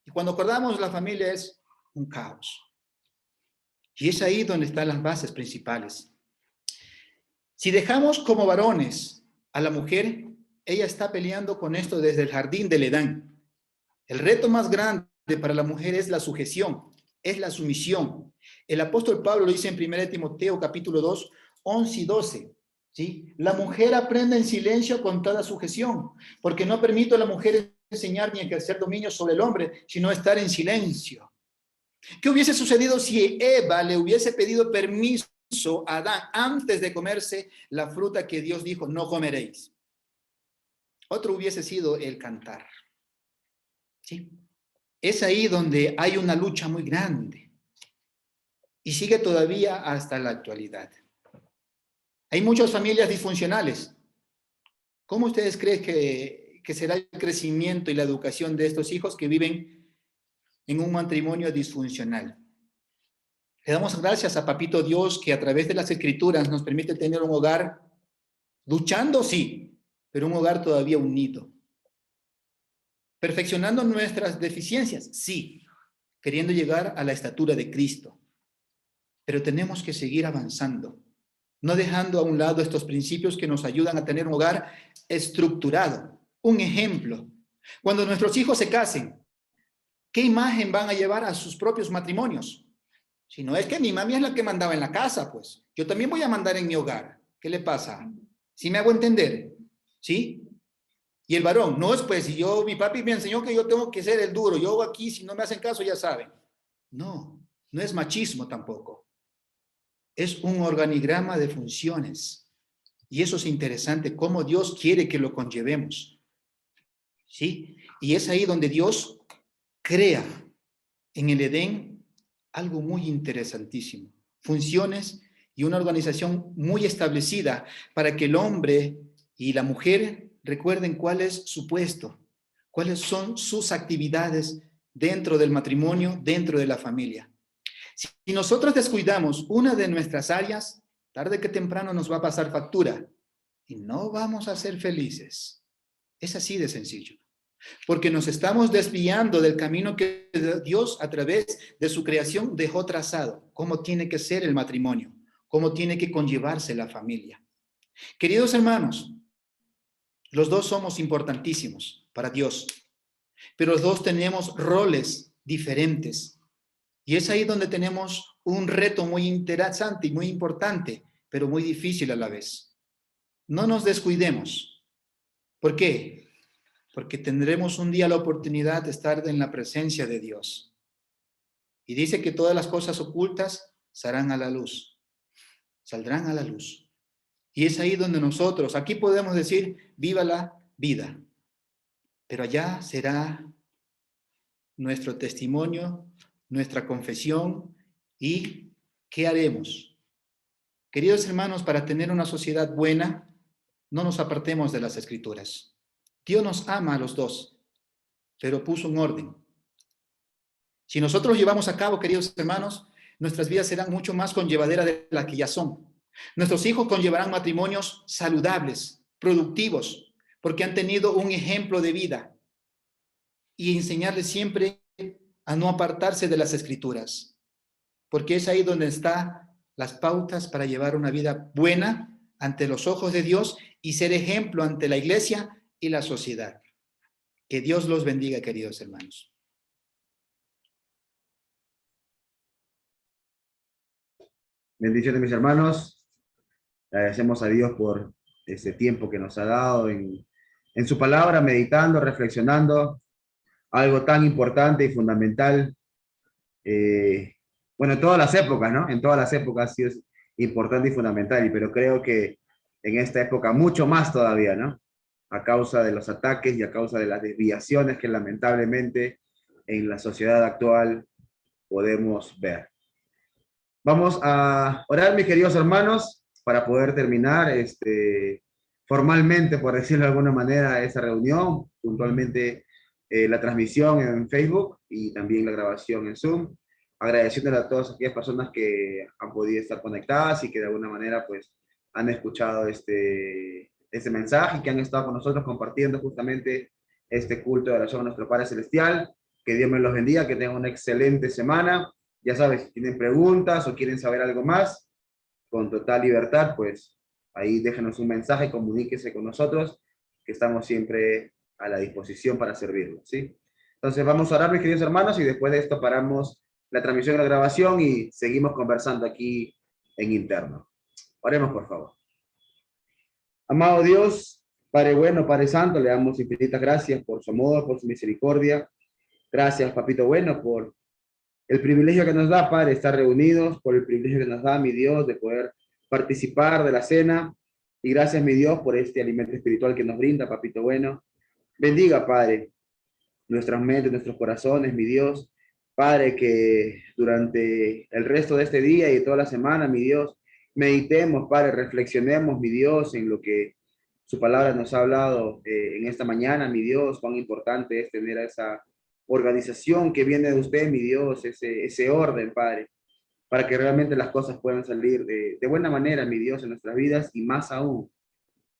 Y cuando acordamos, la familia es un caos. Y es ahí donde están las bases principales. Si dejamos como varones a la mujer, ella está peleando con esto desde el jardín del Edén. El reto más grande para la mujer es la sujeción. es la sumisión. El apóstol Pablo lo dice en 1 Timoteo capítulo 2, 11 y 12. ¿Sí? La mujer aprende en silencio con toda sujeción, porque no permito a la mujer enseñar ni ejercer dominio sobre el hombre, sino estar en silencio. ¿Qué hubiese sucedido si Eva le hubiese pedido permiso a Adán antes de comerse la fruta que Dios dijo, no comeréis? Otro hubiese sido el cantar. ¿Sí? Es ahí donde hay una lucha muy grande y sigue todavía hasta la actualidad. Hay muchas familias disfuncionales. ¿Cómo ustedes creen que será el crecimiento y la educación de estos hijos que viven en un matrimonio disfuncional? Le damos gracias a Papito Dios que a través de las Escrituras nos permite tener un hogar luchando, sí, pero un hogar todavía unido. Perfeccionando nuestras deficiencias, sí, queriendo llegar a la estatura de Cristo. Pero tenemos que seguir avanzando, no dejando a un lado estos principios que nos ayudan a tener un hogar estructurado. Un ejemplo, cuando nuestros hijos se casen, ¿qué imagen van a llevar a sus propios matrimonios? Si no es que mi mami es la que mandaba en la casa, pues yo también voy a mandar en mi hogar. ¿Qué le pasa? ¿Sí me hago entender? ¿Sí? Y el varón, no es pues, si mi papi me enseñó que yo tengo que ser el duro, yo aquí, si no me hacen caso, ya saben. No, no es machismo tampoco. Es un organigrama de funciones. Y eso es interesante, cómo Dios quiere que lo conllevemos. ¿Sí? Y es ahí donde Dios crea en el Edén algo muy interesantísimo. Funciones y una organización muy establecida para que el hombre y la mujer recuerden cuál es su puesto, cuáles son sus actividades dentro del matrimonio, dentro de la familia. Si nosotros descuidamos una de nuestras áreas, tarde que temprano nos va a pasar factura y no vamos a ser felices. Es así de sencillo. Porque nos estamos desviando del camino que Dios a través de su creación dejó trazado. Cómo tiene que ser el matrimonio, cómo tiene que conllevarse la familia. Queridos hermanos, los dos somos importantísimos para Dios, pero los dos tenemos roles diferentes. Y es ahí donde tenemos un reto muy interesante y muy importante, pero muy difícil a la vez. No nos descuidemos. ¿Por qué? Porque tendremos un día la oportunidad de estar en la presencia de Dios. Y dice que todas las cosas ocultas saldrán a la luz. Saldrán a la luz. Y es ahí donde nosotros, aquí podemos decir, viva la vida. Pero allá será nuestro testimonio, nuestra confesión y ¿qué haremos? Queridos hermanos, para tener una sociedad buena, no nos apartemos de las Escrituras. Dios nos ama a los dos, pero puso un orden. Si nosotros llevamos a cabo, queridos hermanos, nuestras vidas serán mucho más conllevaderas de las que ya son. Nuestros hijos conllevarán matrimonios saludables, productivos, porque han tenido un ejemplo de vida y enseñarles siempre a no apartarse de las Escrituras, porque es ahí donde están las pautas para llevar una vida buena ante los ojos de Dios y ser ejemplo ante la iglesia y la sociedad. Que Dios los bendiga, queridos hermanos. Bendiciones, mis hermanos. Agradecemos a Dios por este tiempo que nos ha dado en su palabra, meditando, reflexionando, algo tan importante y fundamental. Bueno, en todas las épocas, ¿no? En todas las épocas sí es importante y fundamental, pero creo que en esta época mucho más todavía, ¿no? A causa de los ataques y a causa de las desviaciones que lamentablemente en la sociedad actual podemos ver. Vamos a orar, mis queridos hermanos, para poder terminar formalmente, por decirlo de alguna manera, esa reunión, puntualmente la transmisión en Facebook y también la grabación en Zoom. Agradeciéndole a todas aquellas personas que han podido estar conectadas y que de alguna manera pues han escuchado este mensaje y que han estado con nosotros compartiendo justamente este culto de oración a nuestro Padre Celestial. Que Dios me los bendiga, que tengan una excelente semana. Ya sabes, si tienen preguntas o quieren saber algo más, con total libertad, pues ahí déjenos un mensaje, comuníquese con nosotros, que estamos siempre a la disposición para servirlos, ¿sí? Entonces vamos a orar, mis queridos hermanos, y después de esto paramos la transmisión de la grabación y seguimos conversando aquí en interno. Oremos, por favor. Amado Dios, Padre bueno, Padre santo, le damos infinitas gracias por su amor, por su misericordia. Gracias, Papito bueno, por el privilegio que nos da, Padre, estar reunidos, por el privilegio que nos da, mi Dios, de poder participar de la cena. Y gracias, mi Dios, por este alimento espiritual que nos brinda, Papito bueno. Bendiga, Padre, nuestras mentes, nuestros corazones, mi Dios. Padre, que durante el resto de este día y toda la semana, mi Dios, meditemos, Padre, reflexionemos, mi Dios, en lo que su palabra nos ha hablado en esta mañana, mi Dios, cuán importante es tener esa organización que viene de usted, mi Dios, ese orden, Padre, para que realmente las cosas puedan salir de buena manera, mi Dios, en nuestras vidas y más aún,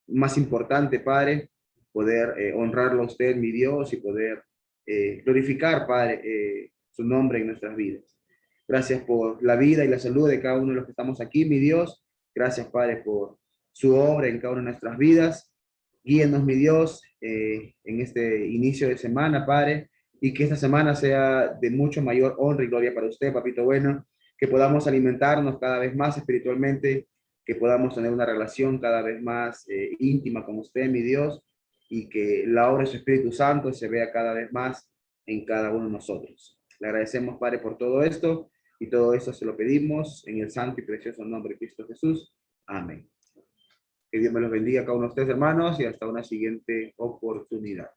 más importante, Padre, poder honrarlo a usted, mi Dios, y poder glorificar, Padre, su nombre en nuestras vidas. Gracias por la vida y la salud de cada uno de los que estamos aquí, mi Dios. Gracias, Padre, por su obra en cada una de nuestras vidas. Guíenos, mi Dios, en este inicio de semana, Padre, y que esta semana sea de mucho mayor honra y gloria para usted, Papito bueno, que podamos alimentarnos cada vez más espiritualmente, que podamos tener una relación cada vez más íntima con usted, mi Dios, y que la obra de su Espíritu Santo se vea cada vez más en cada uno de nosotros. Le agradecemos, Padre, por todo esto, y todo esto se lo pedimos en el santo y precioso nombre de Cristo Jesús. Amén. Que Dios me los bendiga a cada uno de ustedes, hermanos, y hasta una siguiente oportunidad.